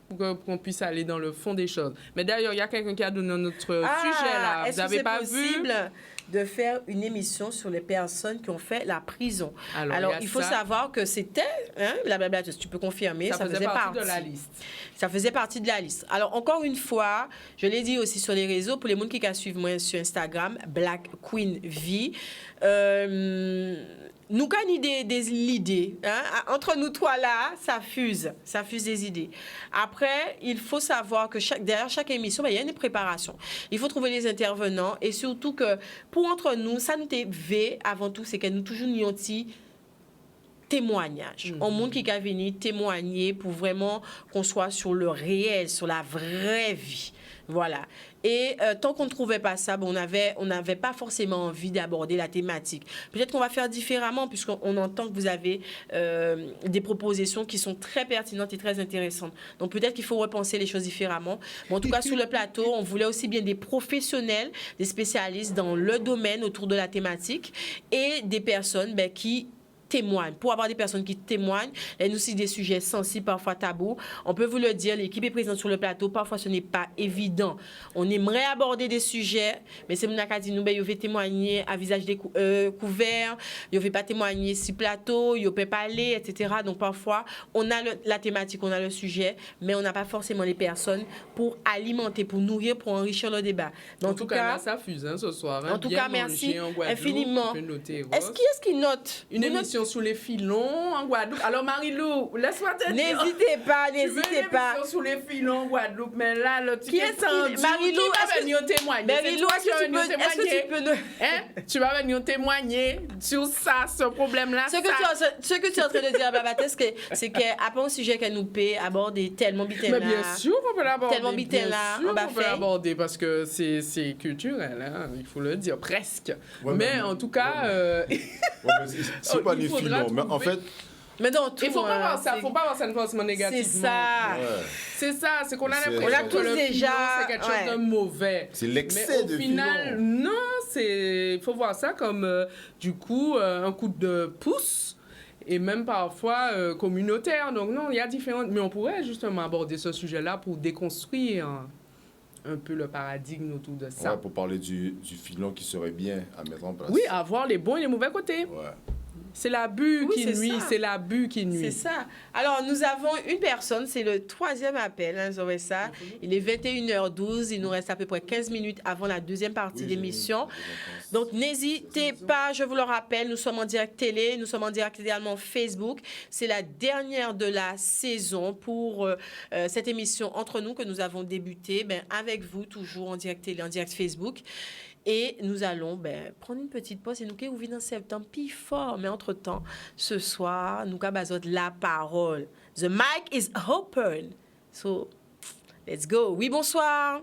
Pour qu'on puisse aller dans le fond des choses. Mais d'ailleurs, il y a quelqu'un qui a donné notre sujet là. Vous Est-ce n'avez que pas c'est vu? possible de faire une émission sur les personnes qui ont fait la prison? Alors, il faut savoir que c'était, blablabla, tu peux confirmer, ça faisait partie de la liste. Ça faisait partie de la liste. Alors, encore une fois, je l'ai dit aussi sur les réseaux, pour les gens qui suivent moi sur Instagram, Black Queen V, nous gagnons des idées. Entre nous trois là, ça fuse des idées. Après, il faut savoir que derrière chaque émission, il y a une préparation. Il faut trouver les intervenants et surtout que pour entre nous, ça nous fait avant tout, c'est que nous toujours nous témoignage. Un monde qui a venu témoigner pour vraiment qu'on soit sur le réel, sur la vraie vie. Voilà. Et tant qu'on ne trouvait pas ça, on n'avait pas forcément envie d'aborder la thématique. Peut-être qu'on va faire différemment, puisqu'on entend que vous avez des propositions qui sont très pertinentes et très intéressantes. Donc peut-être qu'il faut repenser les choses différemment. Mais en tout cas, sur le plateau, on voulait aussi bien des professionnels, des spécialistes dans le domaine autour de la thématique et des personnes qui témoignent. Pour avoir des personnes qui témoignent, il y a aussi des sujets sensibles, parfois tabous. On peut vous le dire, l'équipe est présente sur le plateau. Parfois, ce n'est pas évident. On aimerait aborder des sujets, mais c'est mon dit nous, il veut témoigner à visage couvert, il ne veut pas témoigner sur plateau, il ne peut pas aller, etc. Donc, parfois, on a la thématique, on a le sujet, mais on n'a pas forcément les personnes pour alimenter, pour nourrir, pour enrichir le débat. En tout cas, là, ça fuse ce soir. En tout cas, merci infiniment. Est-ce qui note une émission sous les filons en Guadeloupe? Alors, Marie-Lou, laisse-moi te dire. N'hésitez pas. Tu veux une émission sous les filons en Guadeloupe, mais là, le petit Marie-Lou, va venir témoigner. Marie-Lou, est-ce que tu peux nous... Tu vas venir témoigner sur ça, ce problème-là. Ce que tu es en train de dire, Babate, c'est qu'après un sujet qu'elle nous paie, aborder tellement bitin là. Mais bien sûr qu'on peut l'aborder. Tellement bitin là, on peut l'aborder parce que c'est culturel, hein, il faut le dire, presque. Ouais, mais en tout cas... c'est pas les filons, mais en fait... Mais dans tout, il faut pas voir ça, faut pas voir ça forcément négativement. C'est ça. Ouais. C'est ça, c'est qu'on a l'impression que le filon, c'est quelque chose de mauvais. C'est l'excès de filon. Mais au final, non, il faut voir ça comme, du coup, un coup de pouce. Et même parfois communautaire. Donc non, il y a différentes... Mais on pourrait justement aborder ce sujet-là pour déconstruire un peu le paradigme autour de ça. Ouais, pour parler du filon qui serait bien à mettre en place. Oui, avoir les bons et les mauvais côtés. Ouais. C'est l'abus qui nuit, c'est l'abus qui nuit. C'est ça. Alors, nous avons une personne, c'est le 3e appel, ça. Il est 21h12, il nous reste à peu près 15 minutes avant la deuxième partie de l'émission. Donc, n'hésitez pas, je vous le rappelle, nous sommes en direct télé, nous sommes en direct également Facebook. C'est la dernière de la saison pour cette émission Entre nous que nous avons débuté avec vous, toujours en direct télé, en direct Facebook. Et nous allons prendre une petite pause et nous qui ouvrir en septembre, puis fort. Mais entre-temps, ce soir, nous avons la parole. The mic is open. So, let's go. Oui, bonsoir.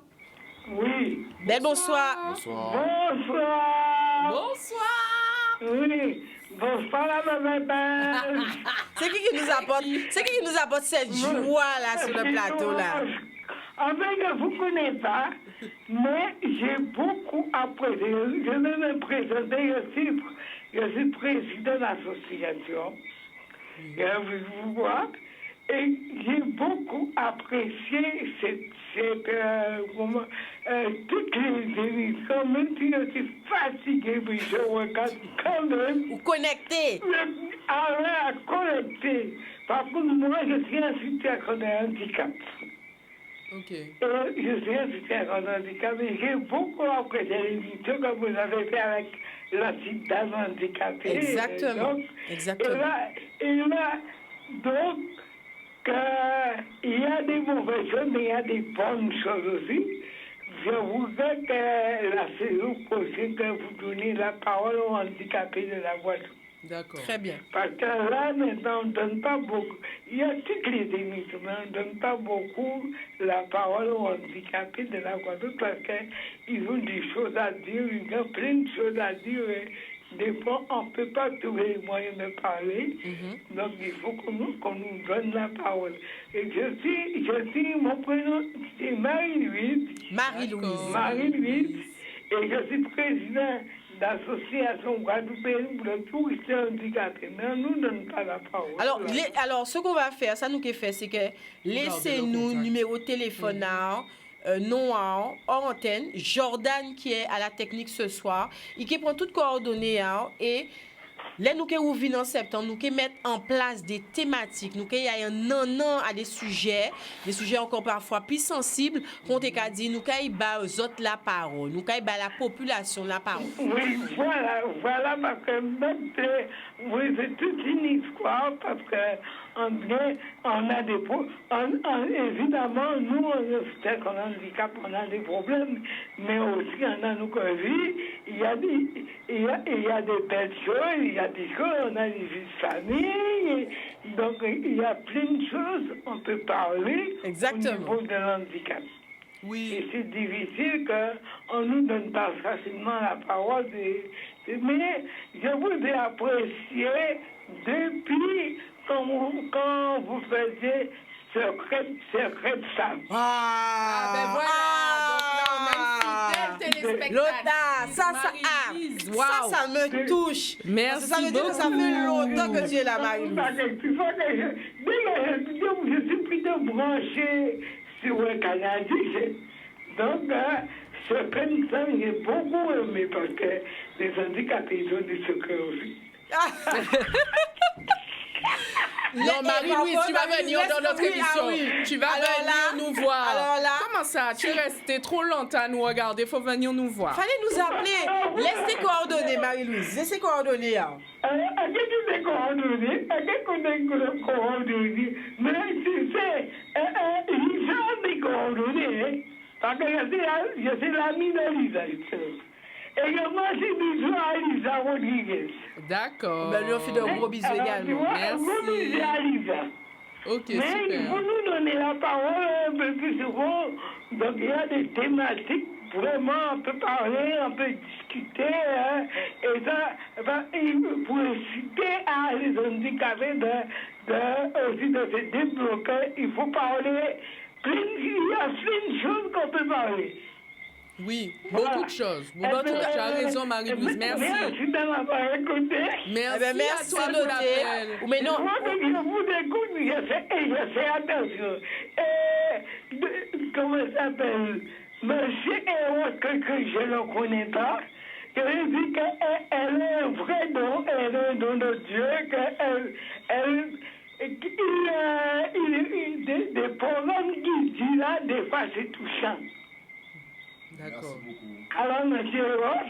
Oui. Belle bonsoir. Bonsoir. Bonsoir. Bonsoir. Oui. Bonsoir la maman. C'est qui nous apporte cette joie là sur le plateau là? En fait, je ne vous connais pas, mais j'ai beaucoup apprécié. Je vais me présenter, je suis président de l'association. Vous voir. Et j'ai beaucoup apprécié toutes les émissions, même si je suis fatigué, mais je regarde quand même. Vous connectez. À connecter. Par contre, moi, je suis un situation de handicap. Ok. Je suis un situation de handicap et j'ai beaucoup apprécié l'émission que vous avez fait avec la petite dame handicapée. Exactement. Exactement. Et là, donc, il y a des mauvaises choses, mais il y a des bonnes choses aussi. Je voudrais que la saison prochaine, que vous donnez la parole aux handicapés de la Guadeloupe. D'accord. Très bien. Parce que là, maintenant, on ne donne pas beaucoup. Il y a toutes les émissions, mais on ne donne pas beaucoup la parole aux handicapés de la Guadeloupe parce qu'ils ont des choses à dire, ils ont plein de choses à dire. Des fois, on ne peut pas trouver les moyens de parler. Donc, il faut qu'on nous donne la parole. Et je suis mon prénom, c'est Marie-Louise. Marie-Louise. Marie-Louise. Et je suis président d'association Guadeloupéenne pour les touristes handicapés. Mais on ne nous donne pas la parole. Alors, ce qu'on va faire, ça nous qui fait, c'est que laissez-nous numéro de téléphone, non hors antenne, Jordan qui est à la technique ce soir, et qui prend toutes coordonnées et là, nous qui ouvrir en septembre, nous qui mettre en place des thématiques, nous qui y a un an à des sujets encore parfois plus sensibles, qu'on t'a dit, nous qui bat aux autres la parole, nous qui bat la population la parole. Oui, voilà, parce que même c'est toute une histoire, parce que on a des évidemment, nous, c'est qu'on a un handicap, on a des problèmes, mais aussi on a nos vies, il y a des belles choses, il y a des choses, on a des vies de famille, donc il y a plein de choses, on peut parler. Exactement. Au niveau de l'handicap. Oui. Et c'est difficile qu'on ne nous donne pas facilement la parole. Mais je vous ai apprécié depuis quand vous faisiez secret de femme. Ben voilà. Donc là, on a une fidèle téléspectatrice. Ça me touche. Merci ça veut dire que ça fait longtemps que tu es là, Marie-Louise. Je suis plutôt branché sur le Canadien. Donc, secret de femme, j'ai beaucoup aimé parce que les handicapés, ils ont des secrets aussi. Non, Marie-Louise, tu vas venir dans notre émission. Tu vas venir nous voir. Alors là, comment ça? Tu es restée trop longtemps à nous regarder. Il faut venir nous voir. Fallait nous appeler. Laisse tes coordonnées, Marie-Louise. Laisse tes coordonnées. À quel coordonnées? Mais tu sais, ils ont des coordonnées. Parce que je suis l'ami d'Alisa. Et moi, c'est bisous à Alisa Rodriguez. D'accord. Ben, lui, on fait de gros bisous également. Merci. Gros bisous à Alisa. Ok, mais super. il faut nous donner la parole un peu plus souvent. Donc, il y a des thématiques. Vraiment, on peut parler, on peut discuter. Hein, et ça, pour inciter à les handicapés aussi de se débloquer, il faut parler. Il y a plein de choses qu'on peut parler. Oui, beaucoup de choses. Tu as raison, Marie-Louise. Merci. Merci de m'avoir écouté. Merci à toi de l'appel. Mais non. Je vous écoute, je fais attention. Comment ça s'appelle? Monsieur Eros, que je ne connais pas, je lui dis qu'elle est un vrai don, elle est un don de Dieu, il y a des programmes qui disent là, des fois c'est touchant. D'accord. Alors, monsieur Eros.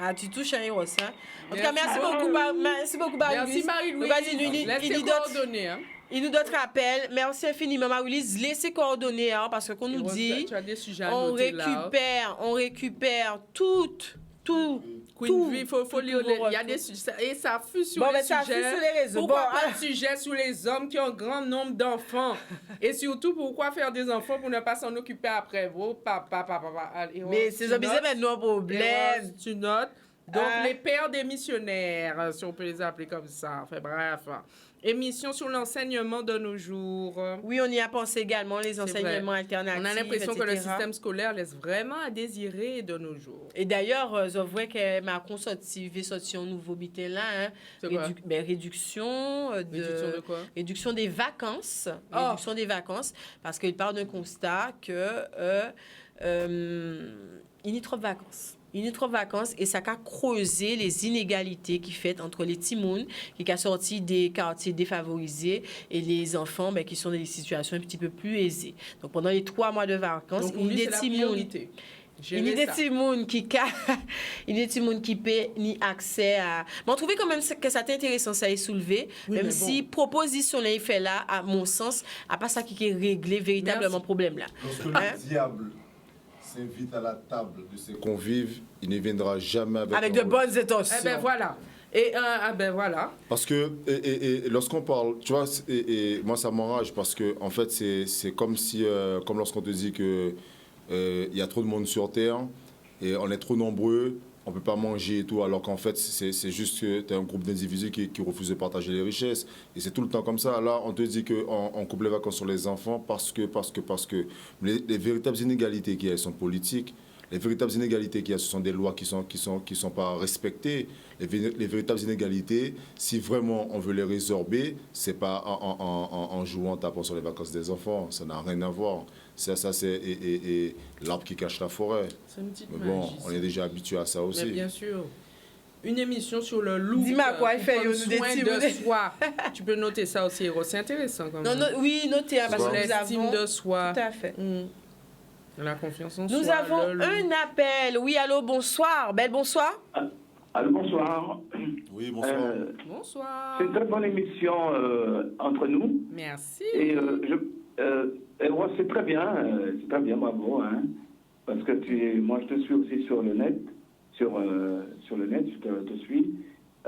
Ah, tu touches un héros, hein? En tout cas, merci beaucoup, Marie-Louise. Merci, Marie-Louise. Laisse tes coordonnées, hein. Il nous d'autres appels. Merci infiniment, Marie-Louise. Laissez coordonnées, hein, parce que qu'on nous dit, tu as des sujets à on noter là. récupère tout. Queen V, il faut lire. Il y a des sujets. Et ça fuse sur les sujets. Ça fuse sur les réseaux. Pourquoi pas de sujets sur les hommes qui ont un grand nombre d'enfants? Et surtout, pourquoi faire des enfants pour ne pas s'en occuper après vos papa. Mais ces hommes, ils ont un problème. Tu notes. Donc, les pères des missionnaires, si on peut les appeler comme ça. Enfin, bref. Émission sur l'enseignement de nos jours. Oui, on y a pensé également, les enseignements alternatifs. On a l'impression que le système scolaire laisse vraiment à désirer de nos jours. Et d'ailleurs, je vois que ma sorti un nouveau bulletin là. Hein, réduction de quoi? Réduction des vacances. Réduction des vacances. Parce qu'il part d'un constat que il y a trop de vacances. Il y a trop de vacances et ça a creusé les inégalités qui fait entre les timounes qui a sorti des quartiers défavorisés et les enfants qui sont dans des situations un petit peu plus aisées. Donc pendant les 3 mois de vacances, il y a des timounes. Il y a des timounes qui paient ni accès à. Mais on trouvait quand même que ça intéressant, ça est soulevé, même si proposition là il fait là, à mon sens, à pas ça qui est réglé véritablement problème là. Lorsque le diable s'invite à la table de ses convives, il ne viendra jamais avec de bonnes intentions. Eh ben voilà. Et voilà. Parce que et lorsqu'on parle, tu vois, et moi ça m'enrage parce que en fait c'est comme si comme lorsqu'on te dit que il y a trop de monde sur Terre et on est trop nombreux, on peut pas manger et tout, alors qu'en fait c'est juste que tu as un groupe d'individus qui refusent de partager les richesses et c'est tout le temps comme ça. Là on te dit qu'on coupe les vacances sur les enfants parce que les véritables inégalités qui elles sont politiques. Les véritables inégalités qu'il y a, ce sont des lois qui sont pas respectées. Les véritables inégalités, si vraiment on veut les résorber, c'est pas en jouant, en tapant sur les vacances des enfants. Ça n'a rien à voir. Ça c'est l'arbre qui cache la forêt. C'est une petite Mais bon, magie, on est déjà habitué à ça aussi. Mais bien sûr. Une émission sur le look. Dis-moi quoi, il fait prendre nous des soin petits de soi. Tu peux noter ça aussi, Héros. C'est intéressant quand même. Oui, notez, hein, parce que nous l'estime avons... de soi. Tout à fait. La confiance en soi. Nous avons un appel. Oui, allô, bonsoir. Belle, bonsoir. Allô, bonsoir. Oui, bonsoir. Bonsoir. C'est une très bonne émission entre nous. Merci. Et Ross, c'est très bien, bravo. Hein, parce que moi, je te suis aussi sur le net. Sur le net, je te suis.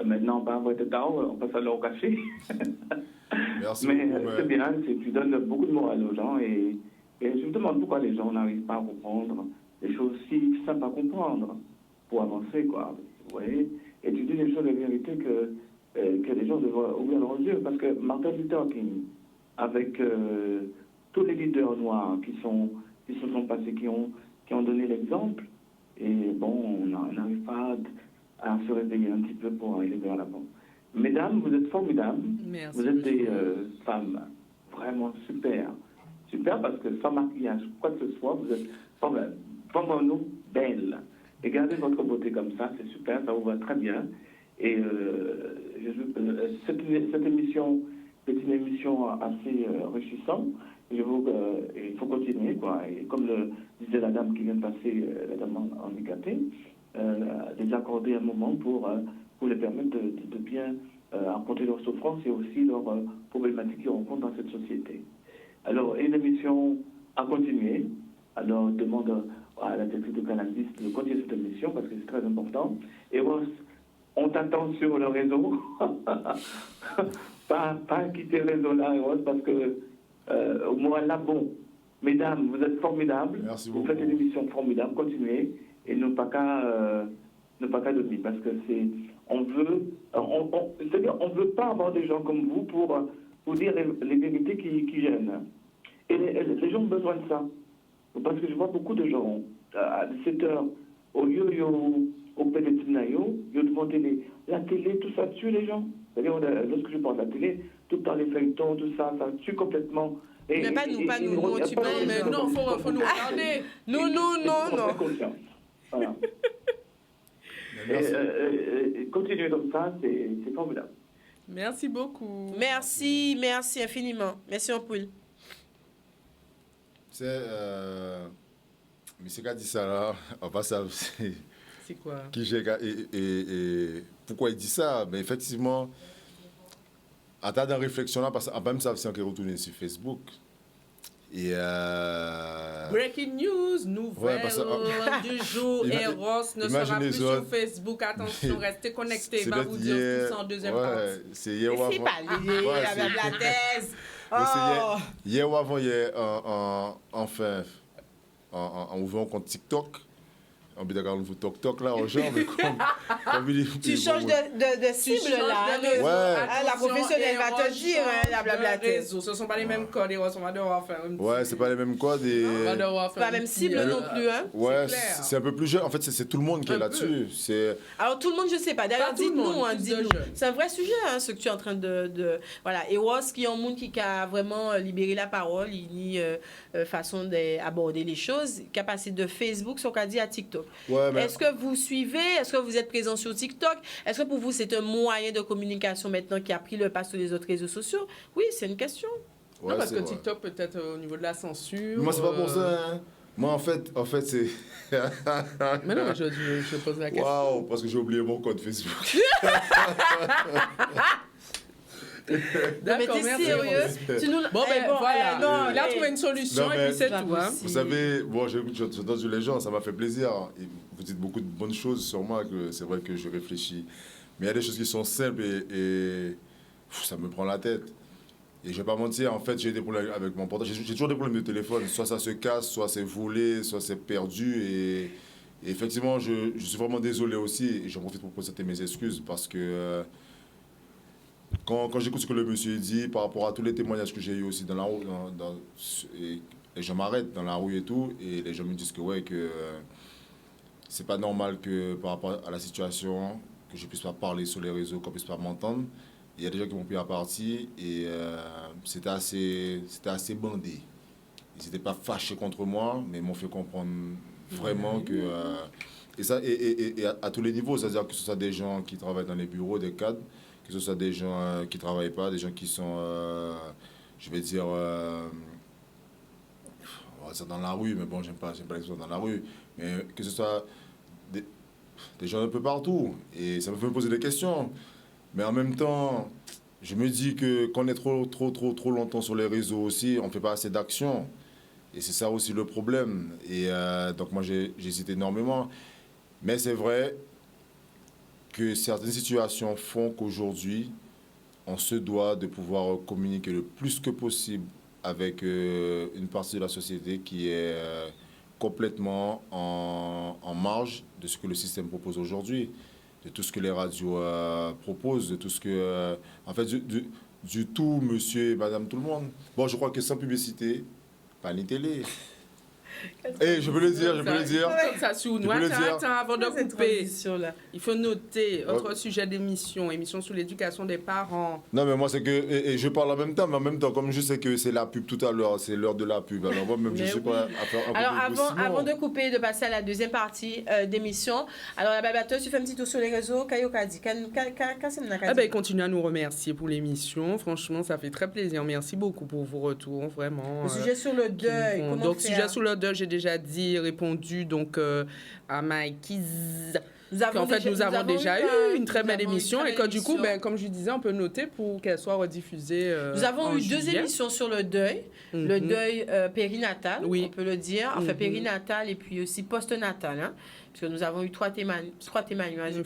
Maintenant, on passe à l'heure café. Merci Mais beaucoup. c'est bien, tu donnes beaucoup de morale aux gens. Et je me demande pourquoi les gens n'arrivent pas à comprendre les choses si simples à comprendre pour avancer, quoi. Vous voyez? Et tu dis des choses de vérité que les gens doivent ouvrir leurs yeux. Parce que Martin Luther King, avec tous les leaders noirs qui se sont passés, qui ont donné l'exemple, et bon, on n'arrive pas à se réveiller un petit peu pour aller vers l'avant. Mesdames, vous êtes formidables. Merci. Vous êtes des femmes vraiment super. Super parce que sans maquillage, quoi que ce soit, vous êtes vraiment belles. Et gardez votre beauté comme ça, c'est super, ça vous va très bien. Et cette émission est une émission assez enrichissante. Il faut continuer, quoi. Et comme le disait la dame qui vient de passer, la dame handicapée, les accorder un moment pour les permettre de bien affronter leurs souffrances et aussi leurs problématiques qu'ils rencontrent dans cette société. Alors, une émission à continuer. Alors, demande à la directrice de Canal 10 de continuer cette émission parce que c'est très important. Et Ross, on t'attend sur le réseau. pas quitter le réseau là, Ross, parce que au moins là, bon. Mesdames, vous êtes formidables. Merci vous beaucoup. faites une émission formidable. Continuez. Et ne pas qu'à dormir. Parce que c'est-à-dire, on veut pas avoir des gens comme vous pour dire les vérités qui gênent. Et les gens ont besoin de ça. Parce que je vois beaucoup de gens à 17h, au lieu au Pélétinayo, ils ont demandé la télé, tout ça tue les gens. C'est-à-dire, lorsque je pense à la télé, tout le temps les feuilletons, tout ça, ça tue complètement. Mais pas nous, tu peux... Mais non, faut nous regarder. Non. Voilà. Continuez comme ça, c'est formidable. Merci beaucoup. Merci infiniment. Merci en poule. Mais c'est qu'a dit ça là, on va savoir C'est quoi? et pourquoi il dit ça. Mais effectivement, à ta réflexion là, parce que même ça, c'est on est retourné sur Facebook. Et Breaking news, nouvelle du jour. Eros ne sera plus sur Facebook. Attention, restez connectés. Va vous dire tout ça en deuxième partie. C'est hier ou avant. C'est pas lié, la thèse. Hier ou avant, enfin, en ouvrant un compte TikTok. On peut d'accord, on vous toc là, aux gens, mais comme tu changes de cible là. La professionnelle va te dire, la blabla. Ce ne sont pas les mêmes codes, on va devoir faire un petit... Ouais, c'est pas les mêmes codes et... On va devoir faire pas la même cible non plus, hein. Ouais, c'est un peu plus jeune. En fait, c'est tout le monde qui est là-dessus. Alors, tout le monde, je sais pas. D'ailleurs, dites-nous, c'est un vrai sujet, hein, ce que tu es en train de... Voilà. Et Ross, qui est un monde qui a vraiment libéré la parole, il y a façon d'aborder les choses, qui a passé de Facebook, ce qu'on a dit, à TikTok. Ouais, mais... Est-ce que vous suivez? Est-ce que vous êtes présent sur TikTok? Est-ce que pour vous, c'est un moyen de communication maintenant qui a pris le pas sur les autres réseaux sociaux? Oui, c'est une question. Ouais, non, parce que TikTok, peut-être au niveau de la censure... Moi, c'est pas pour ça, hein. Moi, en fait, c'est... Mais non, je pose la question. Waouh, parce que j'ai oublié mon code Facebook. D'accord, mais t'es sérieux? Voilà. Il a trouvé une solution et puis c'est tout. Hein. Vous savez, bon, j'ai entendu les gens, ça m'a fait plaisir. Vous dites beaucoup de bonnes choses sur moi, que c'est vrai que je réfléchis. Mais il y a des choses qui sont simples et ça me prend la tête. Et je ne vais pas mentir, en fait, j'ai des problèmes avec mon portable. J'ai toujours des problèmes de téléphone. Soit ça se casse, soit c'est volé, soit c'est perdu. Et effectivement, je suis vraiment désolé aussi. Et j'en profite pour présenter mes excuses parce que... Quand j'écoute ce que le monsieur dit par rapport à tous les témoignages que j'ai eu aussi dans la rue, et je m'arrête dans la rue et tout, et les gens me disent que ouais, que c'est pas normal que par rapport à la situation, que je puisse pas parler sur les réseaux, qu'on puisse pas m'entendre. Il y a des gens qui m'ont pris à partie et c'était assez bandé. Ils n'étaient pas fâchés contre moi, mais ils m'ont fait comprendre vraiment que... et à tous les niveaux, c'est-à-dire que ce soit des gens qui travaillent dans les bureaux, des cadres, que ce soit des gens qui ne travaillent pas, des gens qui sont, je vais dire, on va dire dans la rue, mais bon, j'aime pas l'expression dans la rue, mais que ce soit des gens un peu partout. Et ça me fait me poser des questions. Mais en même temps, je me dis que qu'on est trop longtemps sur les réseaux aussi, on ne fait pas assez d'actions. Et c'est ça aussi le problème. Et donc moi, j'hésite énormément. Mais c'est vrai que certaines situations font qu'aujourd'hui, on se doit de pouvoir communiquer le plus que possible avec une partie de la société qui est complètement en marge de ce que le système propose aujourd'hui, de tout ce que les radios proposent, de tout ce que... en fait, du tout, monsieur et madame tout le monde. Bon, je crois que sans publicité, pas ni télé. Et je peux le dire. Comme ça, sous nous. Attends, avant de couper. Il faut noter, autre sujet d'émission sur l'éducation des parents. Non, mais moi, c'est que... Et je parle en même temps, mais en même temps, comme je sais que c'est la pub tout à l'heure, c'est l'heure de la pub. Alors moi-même, je ne sais pas... Alors, avant de couper, de passer à la deuxième partie d'émission, alors la babatteuse, tu fais un petit tour sur les réseaux. Continue à nous remercier pour l'émission. Franchement, ça fait très plaisir. Merci beaucoup pour vos retours, vraiment. Le sujet sur le deuil. Donc, sujet sur le deuil, j'ai déjà répondu donc à Mikey. Nous avons déjà eu une très belle émission et que du coup, comme je disais, on peut noter pour qu'elle soit rediffusée. Nous avons eu 2 émissions sur le deuil, le deuil périnatal, on peut le dire, enfin périnatal et puis aussi postnatal, hein, parce que nous avons eu trois témoignages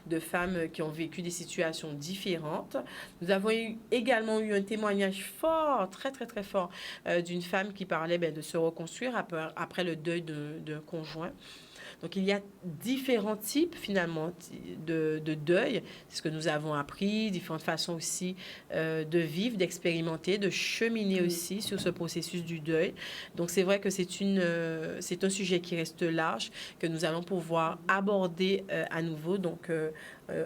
de femmes qui ont vécu des situations différentes. Nous avons également eu un témoignage fort, très très très fort, d'une femme qui parlait de se reconstruire après le deuil d'un conjoint. Donc, il y a différents types, finalement, de deuil. C'est ce que nous avons appris, différentes façons aussi de vivre, d'expérimenter, de cheminer aussi sur ce processus du deuil. Donc, c'est vrai que c'est un sujet qui reste large, que nous allons pouvoir aborder à nouveau. Donc,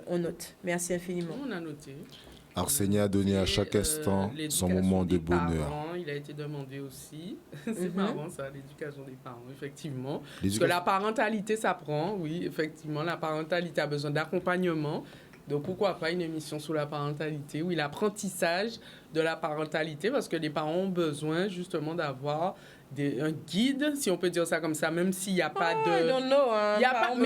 on note. Merci infiniment. On a noté. Arsenia a donné à chaque instant son moment de bonheur. Parents, il a été demandé aussi. C'est marrant ça, l'éducation des parents, effectivement. Parce que la parentalité s'apprend, oui, effectivement. La parentalité a besoin d'accompagnement. Donc pourquoi pas une émission sur la parentalité, oui, l'apprentissage de la parentalité, parce que les parents ont besoin justement d'avoir un guide, si on peut dire ça comme ça, même s'il n'y a pas de... il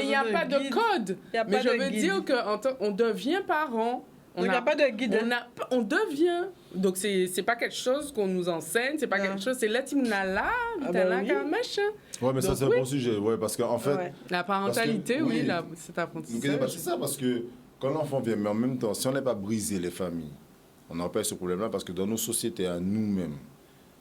n'y a pas de code. Mais je veux dire qu'on devient parent. Il n'y a pas de guide. On devient. Donc, c'est pas quelque chose qu'on nous enseigne, c'est pas quelque chose, c'est là, machin. Ouais, mais donc, ça, c'est un bon sujet, ouais, parce qu'en fait. La parentalité, c'est apprentissage. C'est ça, parce que quand l'enfant vient, mais en même temps, si on n'a pas brisé les familles, on n'a pas ce problème-là, parce que dans nos sociétés, à nous-mêmes,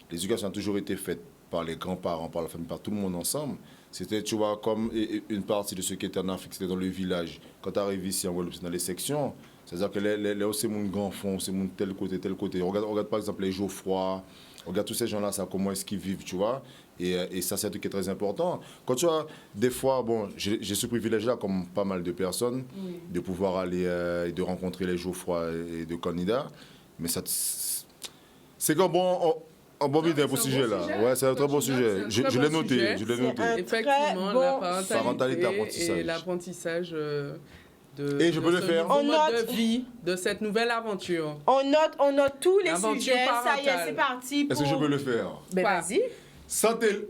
l'éducation a toujours été faite par les grands-parents, par la famille, par tout le monde ensemble. C'était, tu vois, comme une partie de ce qui était en Afrique, c'était dans le village. Quand tu arrives ici en Guadeloupe, c'est dans les sections. C'est-à-dire que les c'est mon grand fond, c'est mon tel côté. Regarde par exemple les Geoffroy, regarde tous ces gens-là, ça, comment est-ce qu'ils vivent, tu vois. Et ça, c'est un truc qui est très important. Quand tu vois, des fois, bon, j'ai ce privilège-là, comme pas mal de personnes, de pouvoir aller et de rencontrer les Geoffroy et de candidats. Mais ça, c'est comme bon... Un bon idée pour ce sujet-là. Ouais, c'est un très bon sujet. Je l'ai noté. Effectivement, la parentalité et l'apprentissage et je peux le faire. On note de vie de cette nouvelle aventure. On note tous les sujets. Ça y est, c'est parti. Est-ce que je peux le faire? Vas-y. Santé.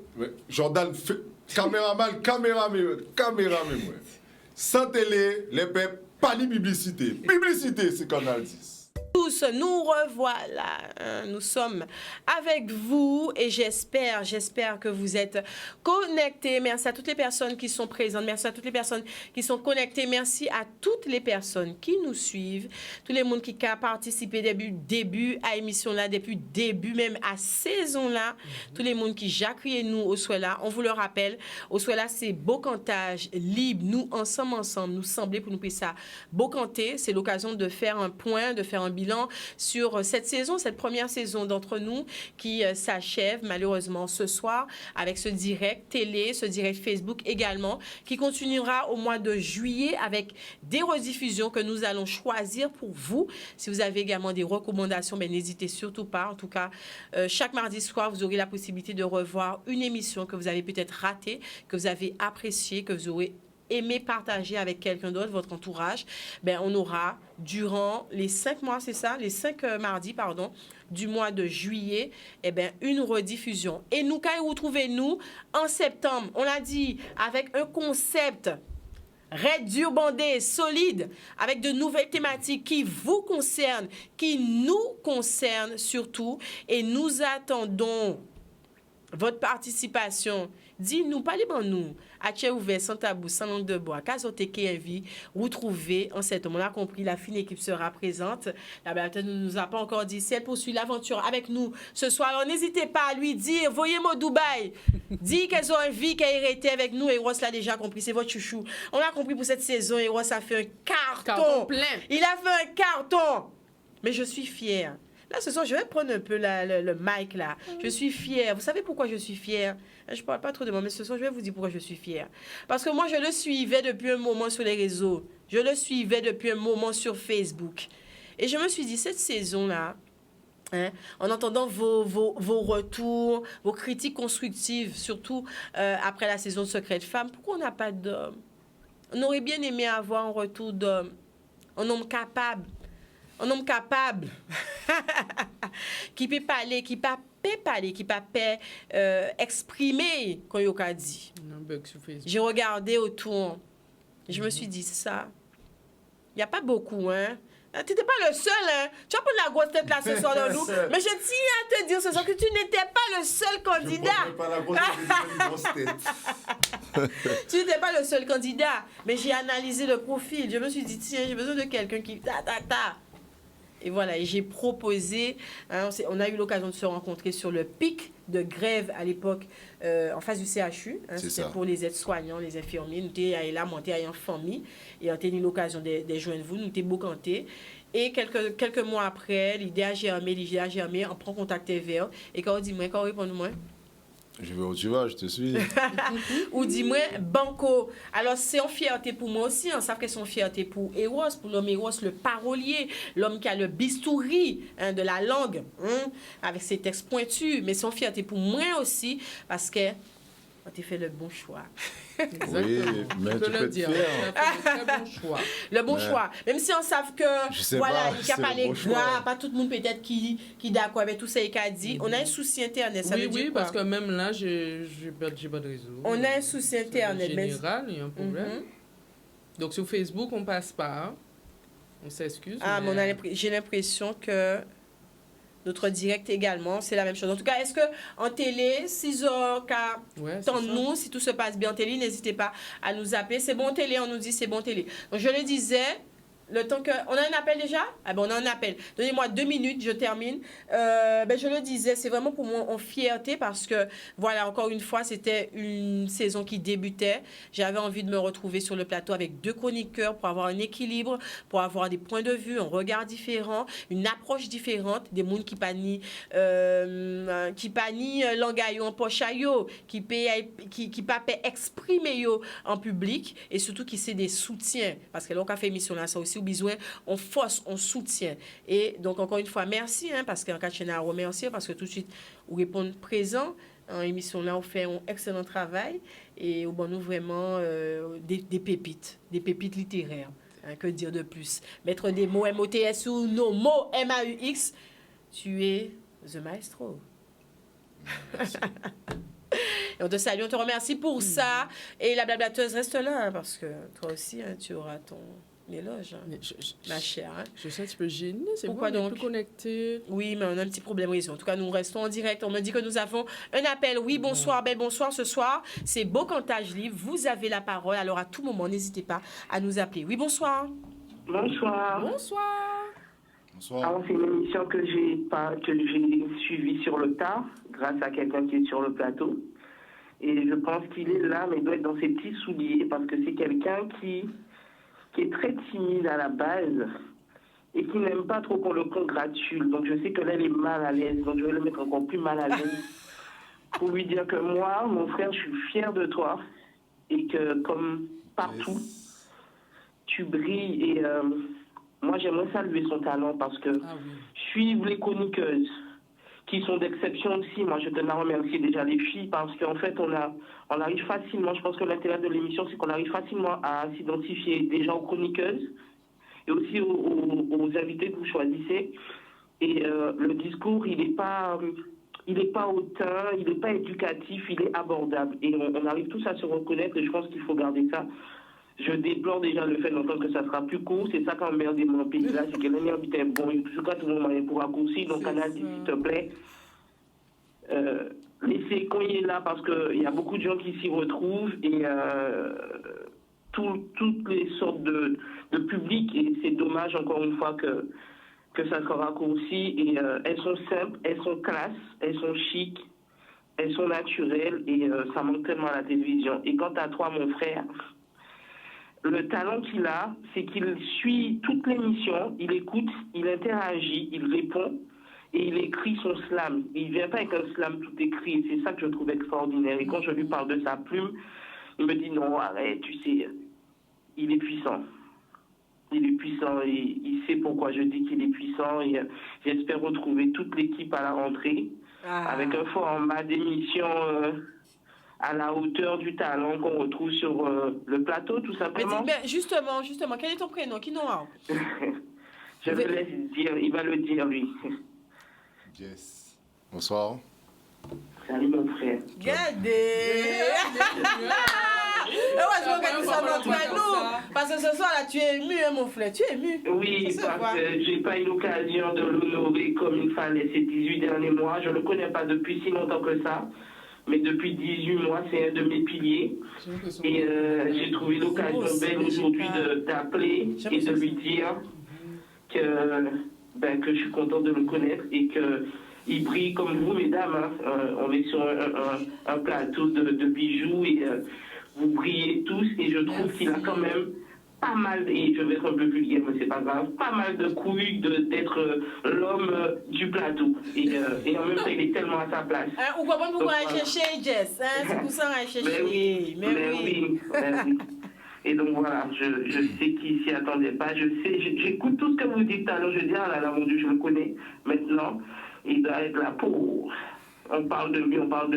Jordan, caméraman. Santé les peuples, pas de publicité. Publicité, c'est Canal 10. Tous, nous revoilà. Nous sommes avec vous et j'espère que vous êtes connectés. Merci à toutes les personnes qui sont présentes. Merci à toutes les personnes qui sont connectées. Merci à toutes les personnes qui nous suivent. Tous les monde qui ont participé début à l'émission là, depuis début même à saison là. Tous les monde qui j'accueille nous au Souela. On vous le rappelle, au Souela c'est beau cantage libre. Nous ensemble, nous sembler pour nous payer ça. Beau canter, c'est l'occasion de faire un point, de faire un bilan bilan sur cette saison, cette première saison d'Entre nous qui s'achève malheureusement ce soir avec ce direct télé, ce direct Facebook également, qui continuera au mois de juillet avec des rediffusions que nous allons choisir pour vous. Si vous avez également des recommandations, ben, n'hésitez surtout pas. En tout cas, chaque mardi soir, vous aurez la possibilité de revoir une émission que vous avez peut-être ratée, que vous avez appréciée, que vous aurez aimé partager avec quelqu'un d'autre, votre entourage. Ben, on aura durant les 5 mois, c'est ça, les 5 mardis, pardon, du mois de juillet, eh ben, une rediffusion. Et nous, quand vous trouvez-nous en septembre, on l'a dit, avec un concept raide, dur, bandé, solide, avec de nouvelles thématiques qui vous concernent, qui nous concernent surtout. Et nous attendons votre participation. Dis-nous, parlez-moi nous. À ouvert, sans tabou, sans langue de bois. Kazote Kenvi, retrouvez en cet homme. On a compris, la fine équipe sera présente. La Belle ne nous a pas encore dit si elle poursuit l'aventure avec nous ce soir. Alors n'hésitez pas à lui dire, voyez-moi Dubaï. Dis qu'elles ont envie qu'elle ait été avec nous. Et Ross l'a déjà compris, c'est votre chouchou. On a compris pour cette saison. Et Ross a fait un carton. Plein. Il a fait un carton. Mais je suis fière. Là, ce soir, je vais prendre un peu le mic, là. Je suis fière. Vous savez pourquoi je suis fière? Je ne parle pas trop de moi, mais ce soir, je vais vous dire pourquoi je suis fière. Parce que moi, je le suivais depuis un moment sur les réseaux. Je le suivais depuis un moment sur Facebook. Et je me suis dit, cette saison-là, hein, en entendant vos retours, vos critiques constructives, surtout après la saison de Secret de Femmes, pourquoi on n'a pas d'hommes? On aurait bien aimé avoir un retour d'hommes. Un homme capable. Un homme capable qui peut parler, qui peut parler, qui peut exprimer, comme il a dit. J'ai regardé autour. Je me suis dit, ça, il n'y a pas beaucoup, hein. Tu n'étais pas le seul, hein. Tu vas prendre la grosse tête là ce soir dans nous. Mais je tiens à te dire ce soir que tu n'étais pas le seul candidat. Je ne pas la grosse tête. Tu n'étais pas le seul candidat. Mais j'ai analysé le profil. Je me suis dit, tiens, j'ai besoin de quelqu'un qui... Et voilà, et j'ai proposé, hein, on a eu l'occasion de se rencontrer sur le pic de grève à l'époque en face du CHU. Hein, c'était pour les aides-soignants, les infirmiers. Nous étions là, montés en famille. Et on a eu l'occasion de joindre vous. Nous étions beau cantés. Et quelques mois après, l'idée a germé, on prend contact avec eux. Et quand on dit, quand on répond, moi, je vais où tu vas, je te suis. Ou dis-moi, banco. Alors, c'est une fierté pour moi aussi. On sait que c'est une fierté pour Eros, pour l'homme Eros, le parolier, l'homme qui a le bistouri, hein, de la langue, hein, avec ses textes pointus. Mais c'est une fierté pour moi aussi, parce que on t'a fait le bon choix. Oui, mais tu peux te faire. Le bon choix. Le bon choix. Même si on savent que, voilà, il n'y a pas les gras, pas tout le monde peut-être qui d'accord avec tout ça qu'il a dit. On a un souci Internet, ça veut dire quoi? Parce que même là, j'ai pas de réseau. On a un souci Internet. En général, il y a un problème. Donc sur Facebook, on passe pas. On s'excuse. Ah, mais j'ai l'impression que notre direct également, c'est la même chose. En tout cas, est-ce qu'en télé, 6h, nous, si tout se passe bien en télé, n'hésitez pas à nous appeler. C'est bon télé, on nous dit c'est bon télé. Donc, je le disais, le temps que... On a un appel déjà? Ah ben, on a un appel. Donnez-moi 2 minutes, je termine. Je le disais, c'est vraiment pour moi en fierté parce que, voilà, encore une fois, c'était une saison qui débutait. J'avais envie de me retrouver sur le plateau avec 2 chroniqueurs pour avoir un équilibre, pour avoir des points de vue, un regard différent, une approche différente, des mondes qui panient langayo en pochayo, qui pas exprimer en public et surtout qui c'est des soutiens. Parce que là, on a fait émission là, ça aussi, besoin, on force, on soutient. Et donc, encore une fois, merci, hein, parce qu'en cas de chaîne à remercier, parce que tout de suite, vous répondez présent. En émission là, on fait un excellent travail et on nous vraiment des pépites littéraires. Hein, que dire de plus? Mettre des mots M-O-T-S ou nos mots M-A-U-X, tu es the maestro. Et on te salue, on te remercie pour ça. Et la blablateuse reste là, hein, parce que toi aussi, hein, tu auras ton éloge, hein, ma chère. Hein. Je suis un petit peu gênée. C'est pourquoi donc? Plus connecté. Oui, mais on a un petit problème réseau. En tout cas, nous restons en direct. On me dit que nous avons un appel. Oui, bonsoir, belle, bonsoir. Ce soir, c'est Beau Cantage Libre. Vous avez la parole. Alors, à tout moment, n'hésitez pas à nous appeler. Oui, bonsoir. Bonsoir. Bonsoir. Bonsoir. Alors, c'est une émission que j'ai suivie sur le tard, grâce à quelqu'un qui est sur le plateau. Et je pense qu'il est là, mais il doit être dans ses petits souliers, parce que c'est quelqu'un qui est très timide à la base et qui n'aime pas trop qu'on le congratule. Donc je sais que là, elle est mal à l'aise, donc je vais le mettre encore plus mal à l'aise pour lui dire que moi, mon frère, je suis fière de toi et que comme partout, tu brilles et moi, j'aimerais saluer son talent parce que suivre les chroniqueuses qui sont d'exception aussi, moi, je tenais à remercier déjà les filles parce qu'en fait, on arrive facilement, je pense que l'intérêt de l'émission, c'est qu'on arrive facilement à s'identifier déjà aux chroniqueuses et aussi aux invités que vous choisissez. Et le discours, il n'est pas hautain, il n'est pas éducatif, il est abordable. Et on arrive tous à se reconnaître et je pense qu'il faut garder ça. Je déplore déjà le fait d'entendre que ça sera plus court. C'est ça quand même mon pays là, c'est que l'année est bon. En tout cas, tout le monde m'a pour raccourci. Donc, Canal, s'il te plaît, laissez qu'on y est là parce qu'il y a beaucoup de gens qui s'y retrouvent et toutes les sortes de publics. Et c'est dommage, encore une fois, que ça soit raccourci. Et elles sont simples, elles sont classes, elles sont chic, elles sont naturelles et ça manque tellement à la télévision. Et quant à toi, mon frère, le talent qu'il a, c'est qu'il suit toute l'émission, il écoute, il interagit, il répond et il écrit son slam. Il ne vient pas avec un slam tout écrit et c'est ça que je trouve extraordinaire. Et quand je lui parle de sa plume, il me dit non, arrête, tu sais, il est puissant. Il est puissant et il sait pourquoi je dis qu'il est puissant et j'espère retrouver toute l'équipe à la rentrée avec un format d'émission à la hauteur du talent qu'on retrouve sur le plateau, tout simplement. Mais justement, quel est ton prénom? Qui non? Je le laisse dire, il va le dire, lui. Yes. Bonsoir. Salut, mon frère. Regardez! Heureusement que tu sois entre nous, parce que ce soir là, tu es ému, hein, mon frère, tu es ému. Oui, parce que j'ai pas eu l'occasion de l'honorer comme il fallait ces 18 derniers mois. Je ne le connais pas depuis si longtemps que ça. Mais depuis 18 mois, c'est un de mes piliers. Et j'ai trouvé l'occasion belle aujourd'hui d'appeler et de lui dire que je suis content de le connaître et qu'il brille comme vous, mesdames. Hein. On est sur un plateau de bijoux et vous brillez tous. Et je trouve qu'il a quand même pas mal, et je vais être un peu vulgaire, mais c'est pas grave, pas mal de couilles d'être l'homme du plateau. Et en même temps, il est tellement à sa place. Ou comment vous allez chercher, Jess? C'est pour ça qu'on va chercher. Mais oui. Et donc voilà, je sais qu'il s'y attendait pas. J'écoute tout ce que vous dites. Alors je dis, ah là là, mon Dieu, je le connais. Maintenant, il doit être là pour... On parle de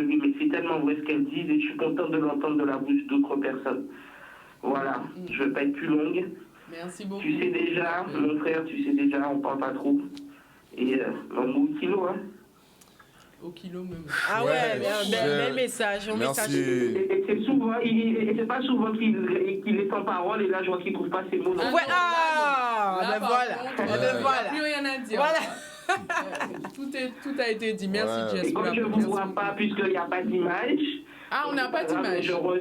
lui, mais c'est tellement vrai ce qu'elle dit et je suis contente de l'entendre de la bouche d'autres personnes. Voilà, je ne veux pas être plus longue. Merci beaucoup. Tu sais déjà, mon frère, on ne parle pas trop. Et on au kilo, hein. Au kilo même. Ah ouais, bel message. Merci. Et c'est souvent, c'est pas souvent qu'il est sans parole et là je vois qu'il ne trouve pas ses mots. Ouais, ben voilà. Plus rien à dire. Voilà. Tout a été dit. Merci, Jess. Et comme je ne vous vois pas, puisqu'il n'y a pas d'image. Ah, on n'a pas d'image. Non,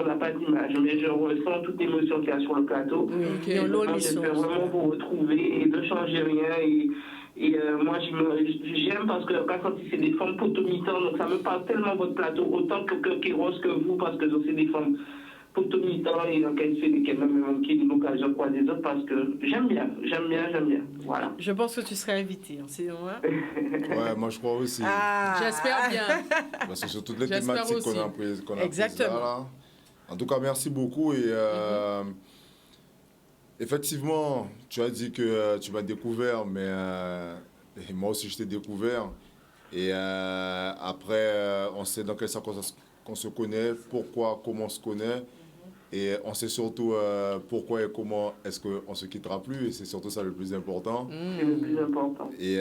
on n'a pas d'image, mais je ressens toute l'émotion qu'il y a sur le plateau. J'espère vraiment vous retrouver et ne changer rien. Et moi, j'aime parce que quand c'est des femmes potomitans, donc ça me parle tellement votre plateau, autant que Kéros que vous, parce que c'est des femmes potomitans et donc elles fait même qui ont l'occasion quoi des autres, parce que j'aime bien. Voilà. Je pense que tu serais invité. C'est vrai. Ouais, moi je crois aussi. J'espère bien. Parce que sur toutes les thématiques qu'on a prises là. En tout cas, merci beaucoup et effectivement, tu as dit que tu m'as découvert, mais moi aussi je t'ai découvert. Et après, on sait dans quelles circonstances qu'on se connaît, pourquoi, comment on se connaît. Et on sait surtout pourquoi et comment est-ce qu'on ne se quittera plus. Et c'est surtout ça le plus important. C'est le plus important. Et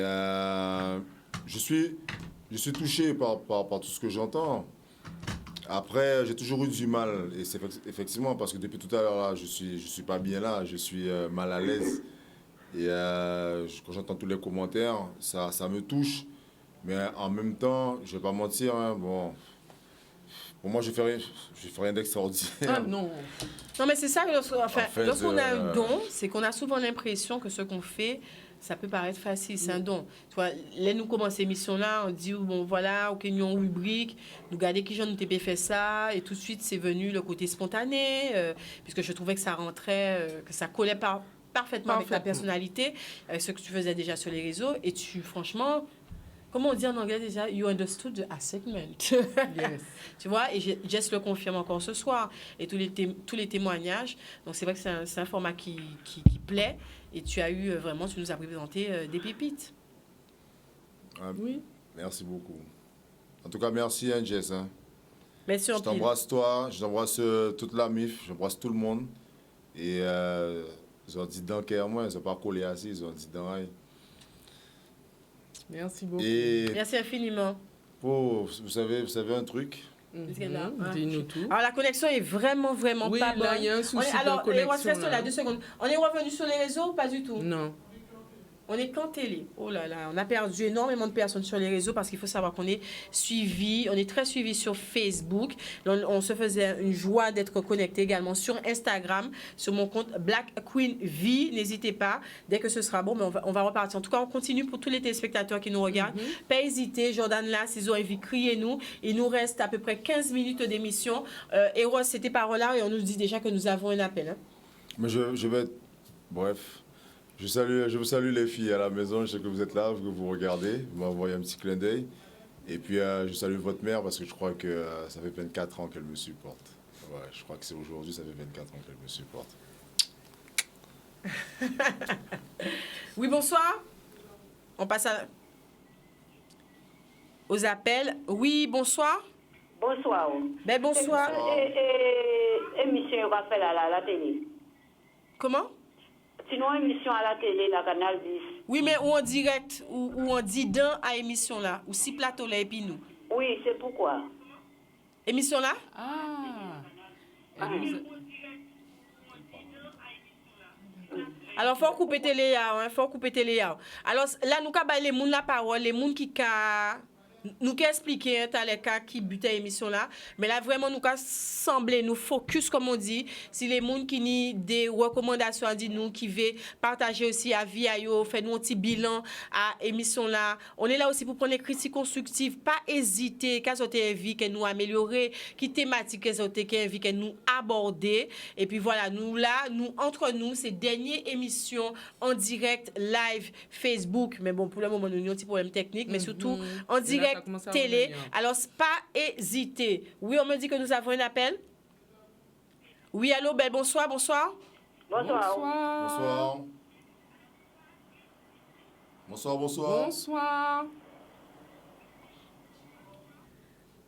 je suis touché par tout ce que j'entends. Après, j'ai toujours eu du mal, et c'est effectivement parce que depuis tout à l'heure, là, je suis pas bien là, je suis mal à l'aise. Et quand j'entends tous les commentaires, ça me touche. Mais en même temps, je vais pas mentir, hein, bon, pour moi, je fais rien d'extraordinaire. Ah non. Non, mais c'est ça, lorsqu'on a un don, c'est qu'on a souvent l'impression que ce qu'on fait, ça peut paraître facile, c'est un don. Tu vois, là, nous commençons l'émission là, on dit, bon, voilà, ok, nous avons une rubrique, nous regardons qui j'en ai fait ça, et tout de suite, c'est venu le côté spontané, puisque je trouvais que ça rentrait, que ça collait parfaitement avec ta personnalité, avec ce que tu faisais déjà sur les réseaux. Et tu, franchement, comment on dit en anglais déjà? You understood the assignment. Yes. Tu vois, et Jess le confirme encore ce soir. Et tous les témoignages. Donc, c'est vrai que c'est un format qui plaît. Et tu nous as présenté des pépites. Oui. Merci beaucoup. En tout cas, merci, hein, Jess. Hein. Merci en Je t'embrasse, toi. Je t'embrasse toute la MIF. J'embrasse tout le monde. Et ils ont dit dans cœur, moi, ils n'ont pas collé assis. Ils ont dit dans aïe. Merci beaucoup. Et Merci infiniment. vous savez un truc? Dis-nous tout. Alors, la connexion est vraiment pas bonne. Oui, là, il y a un souci de connexion. Reste là 2 secondes. On est revenu sur les réseaux ou pas du tout? Non. On est qu'en télé. Oh là là, on a perdu énormément de personnes sur les réseaux parce qu'il faut savoir qu'on est suivi, on est très suivi sur Facebook. On se faisait une joie d'être connecté également sur Instagram, sur mon compte Black Queen V. N'hésitez pas, dès que ce sera bon, mais on va repartir. En tout cas, on continue pour tous les téléspectateurs qui nous regardent. Pas hésiter, Jordan là, s'ils ont envie, criez-nous. Il nous reste à peu près 15 minutes d'émission. Eros, c'était par là et on nous dit déjà que nous avons un appel. Hein. Mais je vais... Bref. Je vous salue les filles à la maison, je sais que vous êtes là, que vous regardez, vous m'envoyez un petit clin d'œil. Et puis je salue votre mère parce que je crois que ça fait 24 ans qu'elle me supporte. Ouais, je crois que c'est aujourd'hui, ça fait 24 ans qu'elle me supporte. Oui, bonsoir. On passe aux appels. Oui, bonsoir. Bonsoir. Ben, bonsoir. Émission va faire à la télé. Comment? Sinon, émission à la télé, la Canal 10. Oui, mais ou en direct, ou en disant à émission là, ou si plateau là et puis nous. Oui, c'est pourquoi. Émission là? Alors, faut couper télé, hein, faut couper télé. Alors, là, nous avons les gens la parole, les gens qui nous expliquer hein, les cas qui butent l'émission là, mais là vraiment nous semblé nous focus comme on dit, si les gens qui ni des recommandations à dire nous qui veut partager aussi à vie à yo, faire nous un petit bilan à émission là. On est là aussi pour prendre les critiques constructives, pas hésiter qu'à sortir envie que nous améliorer, qui thématique que sortir envie que nous aborder et puis voilà, nous là, nous entre nous ces dernières émissions en direct live Facebook, mais bon pour le moment nous avons un petit problème technique, mais surtout en direct télé. Alors, pas hésiter. Oui, on me dit que nous avons un appel. Oui, allô, belle, bonsoir. Bonsoir. Bonsoir.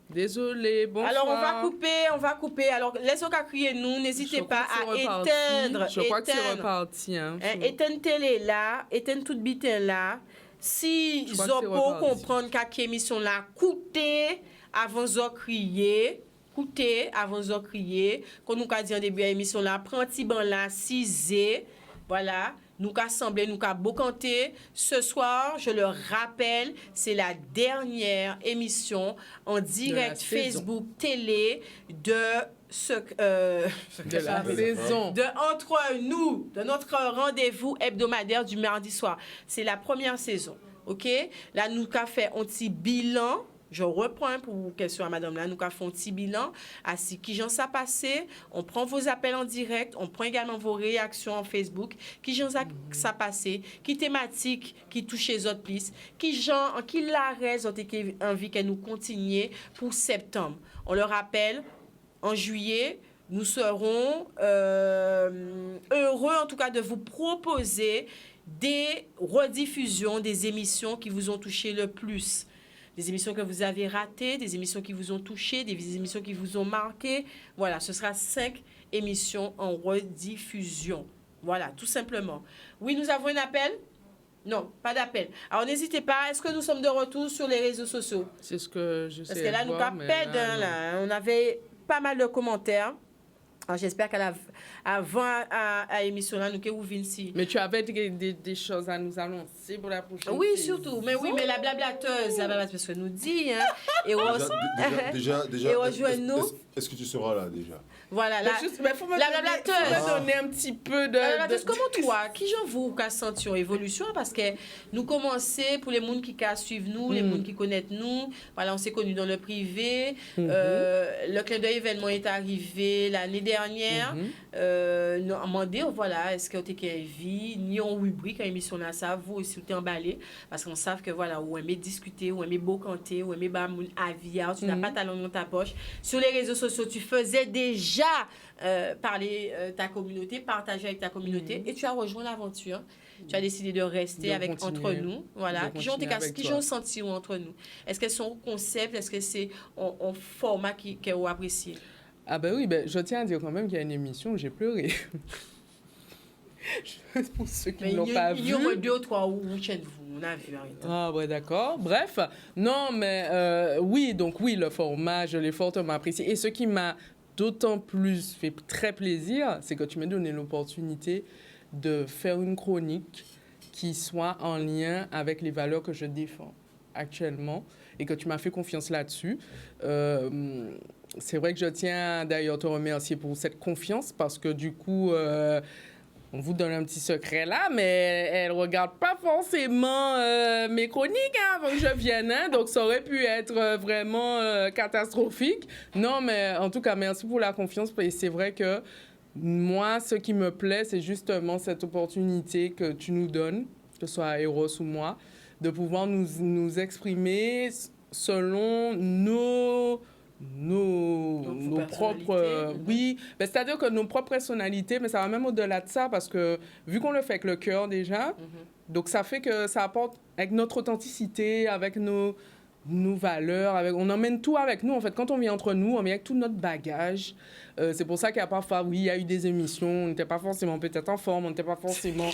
Désolé, bonsoir. Alors, on va couper. Alors, laissez-nous crier nous. N'hésitez pas à éteindre. Je crois que c'est reparti. Hein, éteindre télé là, éteindre toute bitin là. Si vous pouvez comprendre qu'à émission là, coûtez avant de crier. Quand nous avons dit en début de l'émission là, prends petit banc là, 6 voilà. Nous avons assemblé, nous avons bocanté. Ce soir, je le rappelle, c'est la dernière émission en direct Facebook, télé de la saison. Entre nous, de notre rendez-vous hebdomadaire du mardi soir. C'est la première saison, ok? Là, nous avons fait un petit bilan. Je reprends pour question à madame là, nous avons fait un petit bilan. Ainsi, qui j'en ça passé, on prend vos appels en direct, on prend également vos réactions en Facebook. Qui j'en ça passé, qui thématique qui touche les autres plus, qui la raison qui envie que nous continuions pour septembre. On le rappelle, en juillet, nous serons heureux en tout cas de vous proposer des rediffusions des émissions qui vous ont touché le plus. Des émissions que vous avez ratées, des émissions qui vous ont touché, des émissions qui vous ont marqué. Voilà, ce sera 5 émissions en rediffusion. Voilà, tout simplement. Oui, nous avons un appel? Non, pas d'appel. Alors, n'hésitez pas. Est-ce que nous sommes de retour sur les réseaux sociaux? C'est ce que je sais. Parce que là, nous appelle, là, on avait pas mal de commentaires. Alors, j'espère qu'avant à l'émission là, nous avons Vinci. Mais tu avais des choses à nous annoncer pour la prochaine. Oui, surtout. Mais oui, mais la blablateuse, parce que nous dit, hein. Et déjà, rejoins-nous. Est-ce que tu seras là déjà? Voilà, la blablateuse. Donner un petit peu de. La blablateuse, comment toi, qui j'en vous qu'à sentir évolution? Parce que nous commençons pour les gens qui suivent nous, les gens qui connaissent nous. Voilà, on s'est connus dans le privé. Le clin d'œil événement est arrivé l'année dernière. dernière, nous demander, voilà, est-ce que tu es vie, ni en rubrique, en émission là, ça, vous aussi, vous êtes emballé, parce qu'on sait que, voilà, vous aimez discuter, vous aimez beau canter, vous aimez bah, mon avis, tu n'as pas ta langue dans ta poche. Sur les réseaux sociaux, tu faisais déjà parler ta communauté, partager avec ta communauté, et tu as rejoint l'aventure. Tu as décidé de rester entre nous. Voilà. Qui ont senti entre nous? Est-ce que c'est un concept? Est-ce que c'est un format que vous appréciez? Ah ben oui, je tiens à dire quand même qu'il y a une émission où j'ai pleuré. Pour ceux qui ne l'ont pas vu. Il y a au moins 2 ou 3 week-ends, on a vu. Ah ouais, d'accord. Bref, non, mais oui, le format, je l'ai fortement apprécié. Et ce qui m'a d'autant plus fait très plaisir, c'est que tu m'as donné l'opportunité de faire une chronique qui soit en lien avec les valeurs que je défends actuellement et que tu m'as fait confiance là-dessus. C'est vrai que je tiens d'ailleurs à te remercier pour cette confiance parce que du coup, on vous donne un petit secret là, mais elle ne regarde pas forcément mes chroniques avant que je vienne. Donc, ça aurait pu être vraiment catastrophique. Non, mais en tout cas, merci pour la confiance. Et c'est vrai que moi, ce qui me plaît, c'est justement cette opportunité que tu nous donnes, que ce soit Eros ou moi, de pouvoir nous exprimer selon nos propres... oui, c'est-à-dire que nos propres personnalités, mais ça va même au-delà de ça, parce que vu qu'on le fait avec le cœur déjà, donc ça fait que ça apporte avec notre authenticité, avec nos valeurs, on emmène tout avec nous. En fait, quand on vient entre nous, on vient avec tout notre bagage. C'est pour ça qu'il y a parfois, oui, il y a eu des émissions, on n'était pas forcément peut-être en forme, on n'était pas forcément...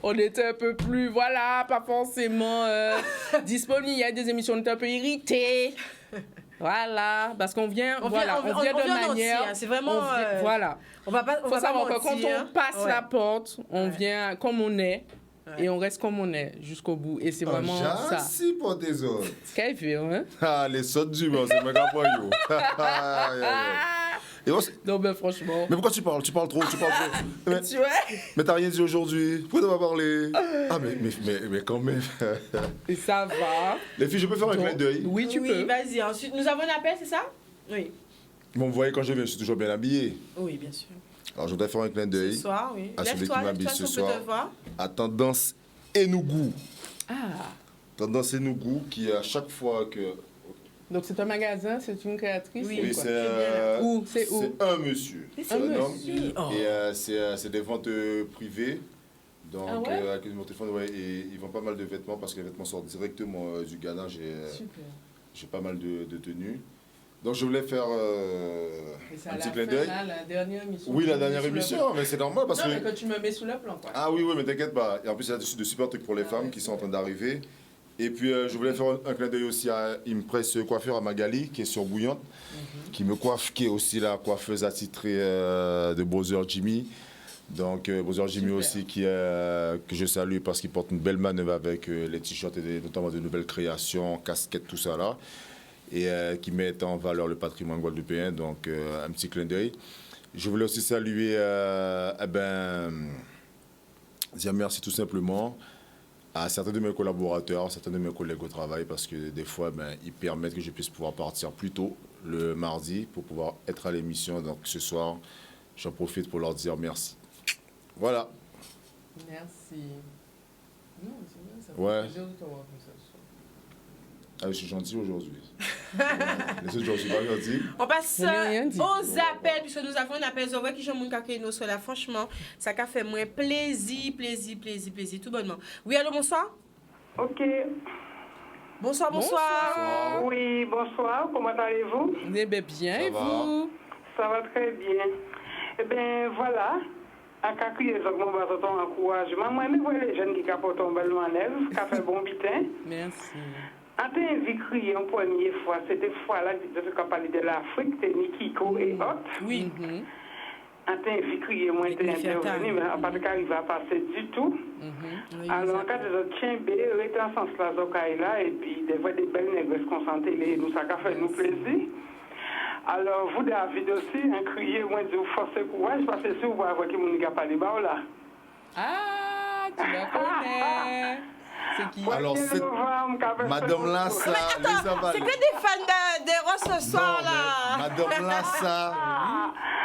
on était un peu plus, voilà, pas forcément disponible. Il y a des émissions, on était un peu irrités. Voilà, parce qu'on vient, on vient de manière... C'est vraiment... voilà. Il faut savoir que quand on passe la porte, on vient comme on est. Et on reste comme on est jusqu'au bout. Et c'est vraiment ça. Si pour tes autres. Qu'est-ce qu'il fait, hein? Ah, les sautes du monde, c'est méga pour you. Non, mais franchement. Mais pourquoi tu parles? Tu parles trop. Mais, tu vois? Mais t'as rien dit aujourd'hui. Pourquoi t'as pas parlé? Ah, mais quand même. Et ça va. Les filles, je peux faire un clin d'œil? Oui, tu peux. Oui, vas-y. Ensuite, nous avons un appel, c'est ça? Oui. Bon, vous voyez, quand je viens, je suis toujours bien habillé. Oui, bien sûr. Alors, je voudrais faire un clin d'œil. Ce soir, oui. À celui qui m'habille ce soir. À Tendance Enugu. Ah. Tendance Enugu, qui à chaque fois que... Donc, c'est un magasin, c'est une créatrice? Oui, c'est où? C'est un monsieur. C'est un homme. Et c'est des ventes privées. Donc, ah ouais? avec mon téléphone, ouais, et ils vendent pas mal de vêtements parce que les vêtements sortent directement du Ghana. J'ai pas mal de tenues. Donc, je voulais faire un petit clin d'œil. La dernière émission. Oui, la dernière émission, mais c'est normal parce que tu me mets sous le plan, quoi. Ah oui, mais t'inquiète pas. Et en plus, il y a de super trucs pour les femmes qui sont en train d'arriver. Et puis, je voulais faire un clin d'œil aussi à Impress Coiffure à Magali, qui est sur Bouillante, qui me coiffe, qui est aussi la coiffeuse attitrée de Brother Jimmy. Donc, Brother Jimmy aussi, que je salue parce qu'il porte une belle manœuvre avec les t-shirts et notamment de nouvelles créations, casquettes, tout ça là. Et qui met en valeur le patrimoine guadeloupéen. Donc, un petit clin d'œil. Je voulais aussi saluer, dire merci tout simplement à certains de mes collaborateurs, certains de mes collègues au travail, parce que des fois, ils permettent que je puisse pouvoir partir plus tôt le mardi pour pouvoir être à l'émission. Donc, ce soir, j'en profite pour leur dire merci. Voilà. Merci. Non, c'est bien, ça fait plaisir de t'avoir comme ça. Ah, je suis gentil aujourd'hui. Les autres jours, je suis pas gentil. On passe aux appels, puisque nous avons un appel. Je vois qui j'aime mon cacao nous sur là. Franchement, ça a fait moins plaisir, tout bonnement. Oui, allô, bonsoir? Ok. Bonsoir. Oui, bonsoir. Comment allez-vous? Eh bien, et vous? Ça va très bien. Eh bien, voilà. À crier ton encouragement. Moi, je vois les jeunes qui capotent un bel manèvre, qui a fait bon bitin. Merci. En tant que crié en première fois, c'était fois là, de ce qu'on parlait de l'Afrique, c'était Nikiko et autres. Oui. En tant que crié, moi, j'étais intervenu, mais à part qu'il va passer du tout. Alors, en cas de notre chien, il était en sens là, et puis, des fois, des belles négresses concentrées, nous, ça a fait nous plaisir. Alors, vous, David aussi, un crié, moi, de vous forcer courage, parce que si vous voyez qui m'a parlé, là. Ah, tu la connais. C'est qui? Alors, c'est Madame Lassa, les C'est avalés. que des fans de Ross ce soir, Non, là. mais Madame Lassa.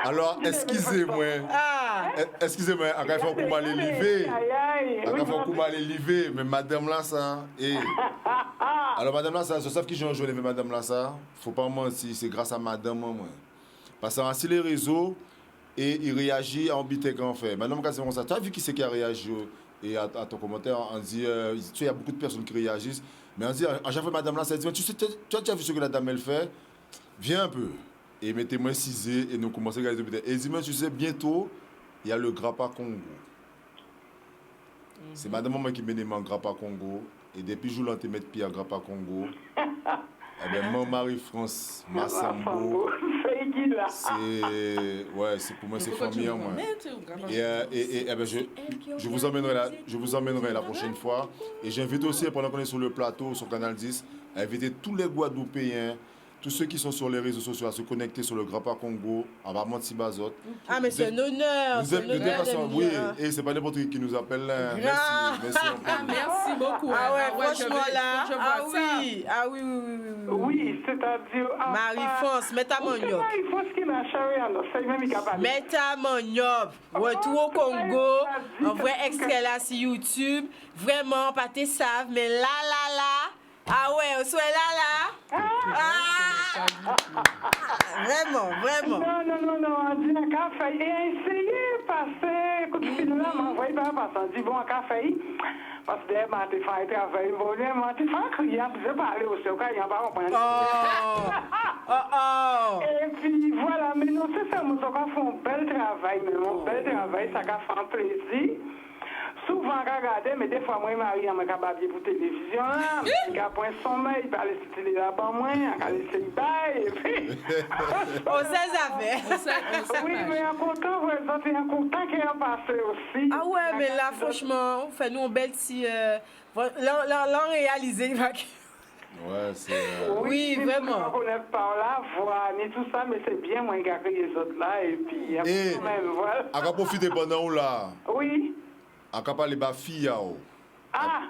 Alors, excusez-moi. Ah, Excusez-moi, à quand il faut qu'on m'aille liver. À quand il faut qu'on m'aille liver. Mais Madame Lassa. Alors, Madame Lassa, je sais qui j'ai joué avec Madame Lassa. Faut pas mentir, c'est grâce à Madame, moi. Parce que sur les réseaux, et il réagit en bité qu'on fait. Madame, quand c'est comme ça, tu as vu qui c'est qui a réagi et à ton commentaire, on dit, tu sais, il y a beaucoup de personnes qui réagissent, mais on dit, à chaque fois, Madame Lassa, elle dit, tu as vu ce que la dame, elle fait? Viens un peu. Et mettez-moi cisé et nous commençons à regarder. Et elle dit, mais tu sais, bientôt, il y a le Grappa Congo. C'est Madame Maman qui mène en Grappa Congo. Et depuis jour là, tu mets pied à Grappa Congo. Eh bien, mon Marie-France, Massambo, c'est... Ouais, c'est pour moi, c'est familier, moi. Et ben, je vous emmènerai la prochaine fois. Et j'invite aussi, pendant qu'on est sur le plateau, sur Canal 10, à inviter tous les Guadeloupéens, tous ceux qui sont sur les réseaux sociaux, à se connecter sur le Grappa Congo, en Bamant Tibazot. ah, mais c'est un honneur. Vous êtes de toute façon, oui, et c'est pas n'importe qui nous appelle là. Merci. Merci beaucoup. Ah ouais, franchement je là. vois Ah ça. oui, ah oui, oui, oui, oui. Oui, c'est-à-dire... Marie-France, mets ta manioc. Il faut ce qu'il a charé, alors, c'est même il capable. Mets ta manioc. Retour au Congo. Un vrai extrait là sur YouTube. Vraiment, pas tes savent, mais là. Ah ouais, on soit là. Vraiment. Non, on dit un café. Et essayé de passer, écoute, finalement, m'envoyer par parce qu'on dit bon, un café. Parce que moi, tu fais un travail, moi, tu fais un crier, je vais parler aussi, au cas où il n'y a pas de Oh. Et puis voilà, mais non, c'est ça, nous avons fait un bel travail, mais un bel travail, ça a fait un plaisir. Souvent, regarder, mais des fois, moi, je m'arrive à me cababier pour télévision, là, je vais prendre son mail, je vais aller sur télé là-bas, moi, je vais aller sur le bail, et puis... On sait ça fait. Oui, mais un content, vous êtes un content qui est passé aussi. Ah ouais, mais là, franchement, on fait nous un bel petit... l'en réalisé. Ouais, c'est... Oui, vraiment. On connaît par là, voir, et tout ça, mais c'est bien, moi, je garde les autres là, et puis... Et, voilà. on va profiter pendant où là? Oui. On va parler de la fille. Ah!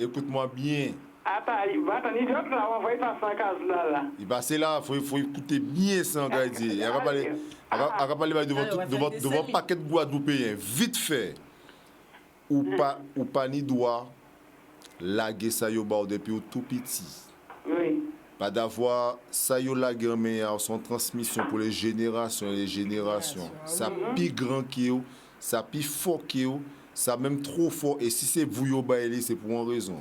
Écoute-moi bien. Attends, il va t'en dire que là, on va y passer en case là. Il va c'est là, faut écouter bien ça, on va dire. On va parler devant un paquet de Guadeloupéens. Vite fait. Ou pas ni doigt, laguer ça yo ba depuis au tout petit. Oui. Pas d'avoir ça yo laguer mais son transmission pour les générations et les générations. Ça plus grand qui yo, ça plus fort qui yo, ça même trop fort et si c'est vous yo ba c'est pour une raison.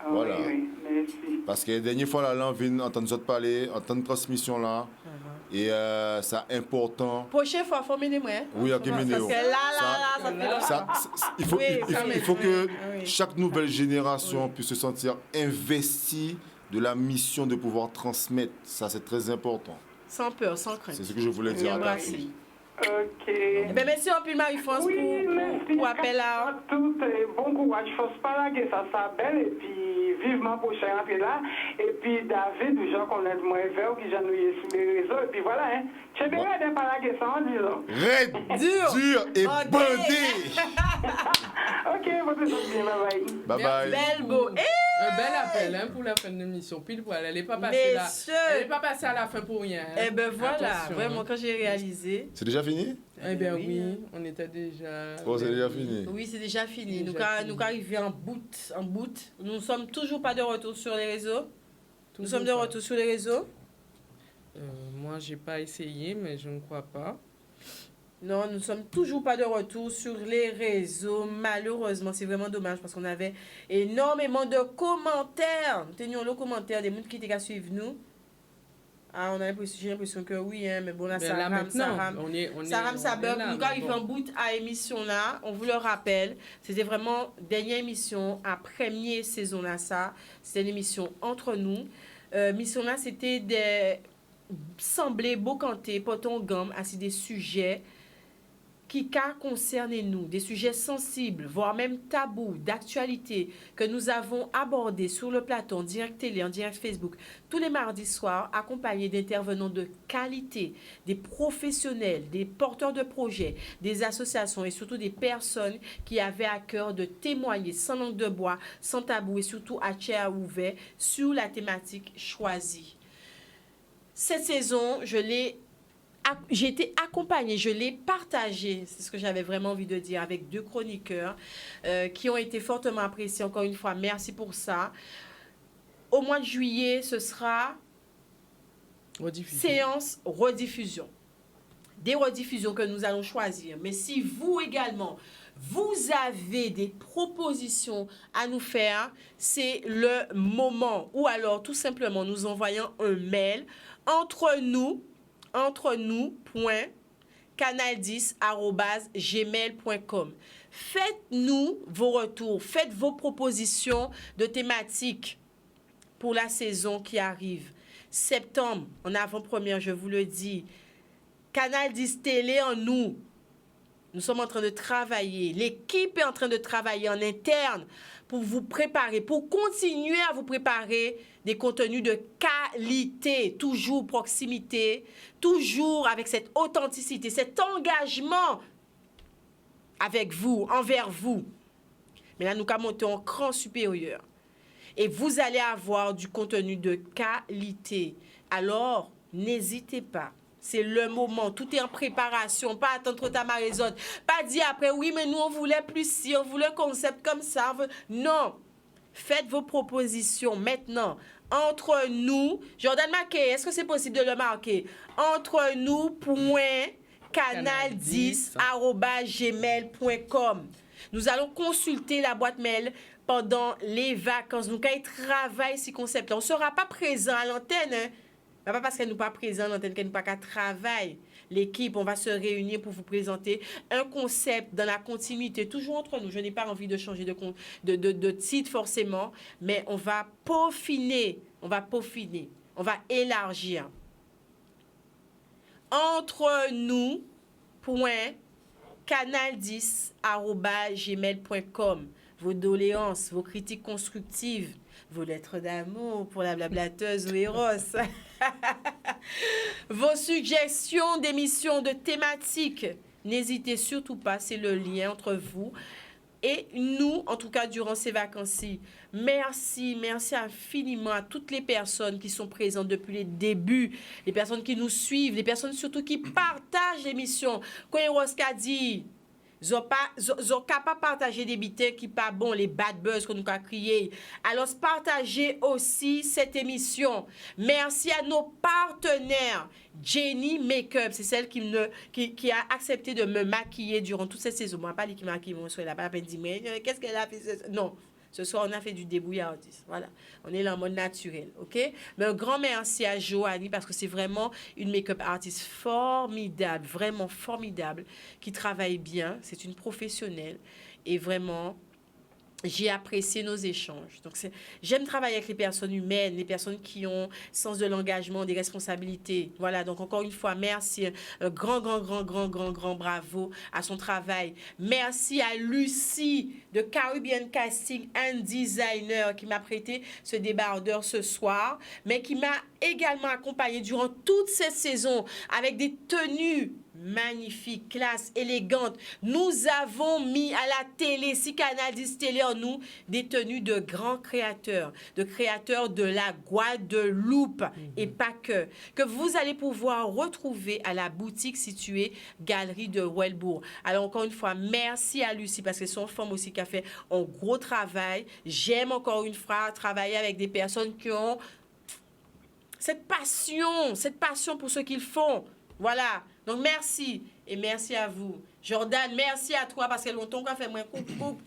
Voilà. Oui, merci. Parce que la dernière fois, là, on vient entendre nous parler, entendre transmission là. Et c'est important. Prochaine fois, il faut mener moi. Oui, ok, Parce que ça il faut que chaque nouvelle génération puisse se sentir investie de la mission de pouvoir transmettre. Ça, c'est très important. Sans peur, sans crainte. C'est ce que je voulais dire à ta fille. Ok. Ben, merci un peu Marie-France pour appel là. Tout bon courage, il faut se parler, ça s'appelle, et puis vivement prochain après là. Et puis David, les gens qu'on aide moins vers, qui j'ennuie sur les réseaux, et puis voilà, hein. Je vais bien parler ça en disant. Raide, dur et bandé. Ok, votre bien, bye bye. Belle beau. Un bel appel hein, pour la fin de l'émission. Pile poil, elle n'est pas passée là. Elle n'est pas passée à la fin pour rien. Hein. Eh ben voilà, attention, vraiment hein. quand j'ai réalisé. C'est déjà fini? Eh bien oui, on était déjà... Oh, c'est déjà fini. Oui, c'est déjà fini. Nous fini. arrivons en bout. Nous ne sommes toujours pas de retour sur les réseaux. Nous sommes de retour sur les réseaux. Moi, j'ai pas essayé, mais je ne crois pas. Non, nous ne sommes toujours pas de retour sur les réseaux. Malheureusement, c'est vraiment dommage parce qu'on avait énormément de commentaires. Nous tenions le commentaire des gens qui étaient à suivre nous. Ah, j'ai l'impression que oui, hein, mais bon, là, ça rame. Ça rame, ça beurre. Nous arrivons en bout à l'émission là. On vous le rappelle. C'était vraiment dernière émission à première saison là, ça. C'était une émission entre nous. Mission là, c'était des... semblait beau canter, poton gomme, à des sujets qui concernent nous, des sujets sensibles, voire même tabous, d'actualité, que nous avons abordés sur le plateau en direct télé, en direct Facebook, tous les mardis soirs, accompagnés d'intervenants de qualité, des professionnels, des porteurs de projets, des associations et surtout des personnes qui avaient à cœur de témoigner sans langue de bois, sans tabou et surtout à cœur ouvert sur la thématique choisie. Cette saison, j'ai été accompagnée, je l'ai partagée, c'est ce que j'avais vraiment envie de dire, avec 2 chroniqueurs qui ont été fortement appréciés. Encore une fois, merci pour ça. Au mois de juillet, ce sera séance rediffusion. Des rediffusions que nous allons choisir. Mais si vous également, vous avez des propositions à nous faire, c'est le moment. Ou alors, tout simplement, nous envoyons un mail entre nous canal10@gmail.com. Faites-nous vos retours, faites vos propositions de thématiques pour la saison qui arrive. Septembre, en avant-première, je vous le dis, Canal 10 Télé en nous. Nous sommes en train de travailler. L'équipe est en train de travailler en interne pour vous préparer, pour continuer à vous préparer des contenus de qualité, toujours proximité, toujours avec cette authenticité, cet engagement avec vous, envers vous. Mais là, nous allons monter en cran supérieur. Et vous allez avoir du contenu de qualité. Alors, n'hésitez pas. C'est le moment. Tout est en préparation. Pas attendre trop tard les autres. Pas dire après, oui, mais nous, on voulait plus si, on voulait un concept comme ça. Non. Faites vos propositions maintenant. Entre nous, Jordan Mackay, est-ce que c'est possible de le marquer? Entre nous, canal10@gmail.com. Nous allons consulter la boîte mail pendant les vacances. Nous, quand il travaille ces concepts, on ne sera pas présent à l'antenne, hein? Pas parce qu'elle n'est pas présente, l'antenne, qu'elle n'est pas qu'à travail. L'équipe, on va se réunir pour vous présenter un concept dans la continuité, toujours entre nous. Je n'ai pas envie de changer de titre forcément, mais on va peaufiner, on va élargir. Entre nous, canal10@gmail.com. Vos doléances, vos critiques constructives, vos lettres d'amour pour la blablateuse ou Eros. Vos suggestions d'émissions, de thématiques. N'hésitez surtout pas, c'est le lien entre vous et nous, en tout cas durant ces vacances-ci. Merci infiniment à toutes les personnes qui sont présentes depuis les débuts, les personnes qui nous suivent, les personnes surtout qui partagent l'émission. Quand Eros a dit... Ils n'ont pas partagé des bitins qui pas bon, les bad buzz que nous avons crié. Alors, partagez aussi cette émission. Merci à nos partenaires. Jenny Makeup, c'est celle qui a accepté de me maquiller durant toute cette saison. Moi, pas lui qui maquille mon soir, elle n'a pas dit, mais qu'est-ce qu'elle a fait? Non. Ce soir, on a fait du débrouillardise. Voilà. On est là en mode naturel. OK? Mais un grand merci à Joanie parce que c'est vraiment une make-up artiste formidable, vraiment formidable, qui travaille bien. C'est une professionnelle. Et vraiment, j'ai apprécié nos échanges. Donc, j'aime travailler avec les personnes humaines, les personnes qui ont sens de l'engagement, des responsabilités. Voilà, donc encore une fois, merci. Un grand bravo à son travail. Merci à Lucie de Caribbean Casting and Designer qui m'a prêté ce débardeur ce soir, mais qui m'a également accompagné durant toute cette saison avec des tenues magnifique, classe, élégante. Nous avons mis à la télé, si Canal 10 Télé en nous, des tenues de grands créateurs, de créateurs de la Guadeloupe et pas que vous allez pouvoir retrouver à la boutique située Galerie de Welbourg. Alors encore une fois, merci à Lucie parce que c'est son femme aussi qui a fait un gros travail. J'aime encore une fois travailler avec des personnes qui ont cette passion pour ce qu'ils font. Voilà. Donc, merci. Et merci à vous. Jordan, merci à toi parce que longtemps qu'on a fait moins coupe.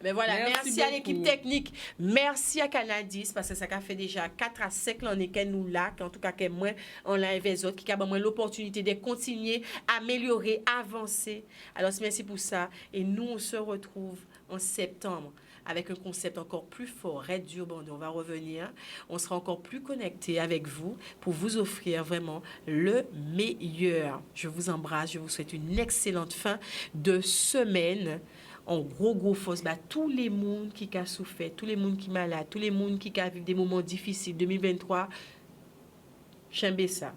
Mais voilà, merci à l'équipe technique. Merci à Canal 10 parce que ça a fait déjà 4 à 5 l'année qu'elle nous l'a, en tout cas qu'elle moins en l'un avec les autres, qui a moins l'opportunité de continuer, améliorer, avancer. Alors, merci pour ça. Et nous, on se retrouve en septembre avec un concept encore plus fort, Red Urban. On va revenir. On sera encore plus connecté avec vous pour vous offrir vraiment le meilleur. Je vous embrasse. Je vous souhaite une excellente fin de semaine. En gros force, tous les mondes qui ont souffert, tous les mondes qui sont malades, tous les mondes qui ont vécu des moments difficiles. 2023, chambez ça.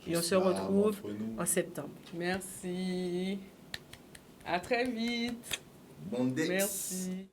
Et on se retrouve en septembre. Merci. À très vite. Bon Merci.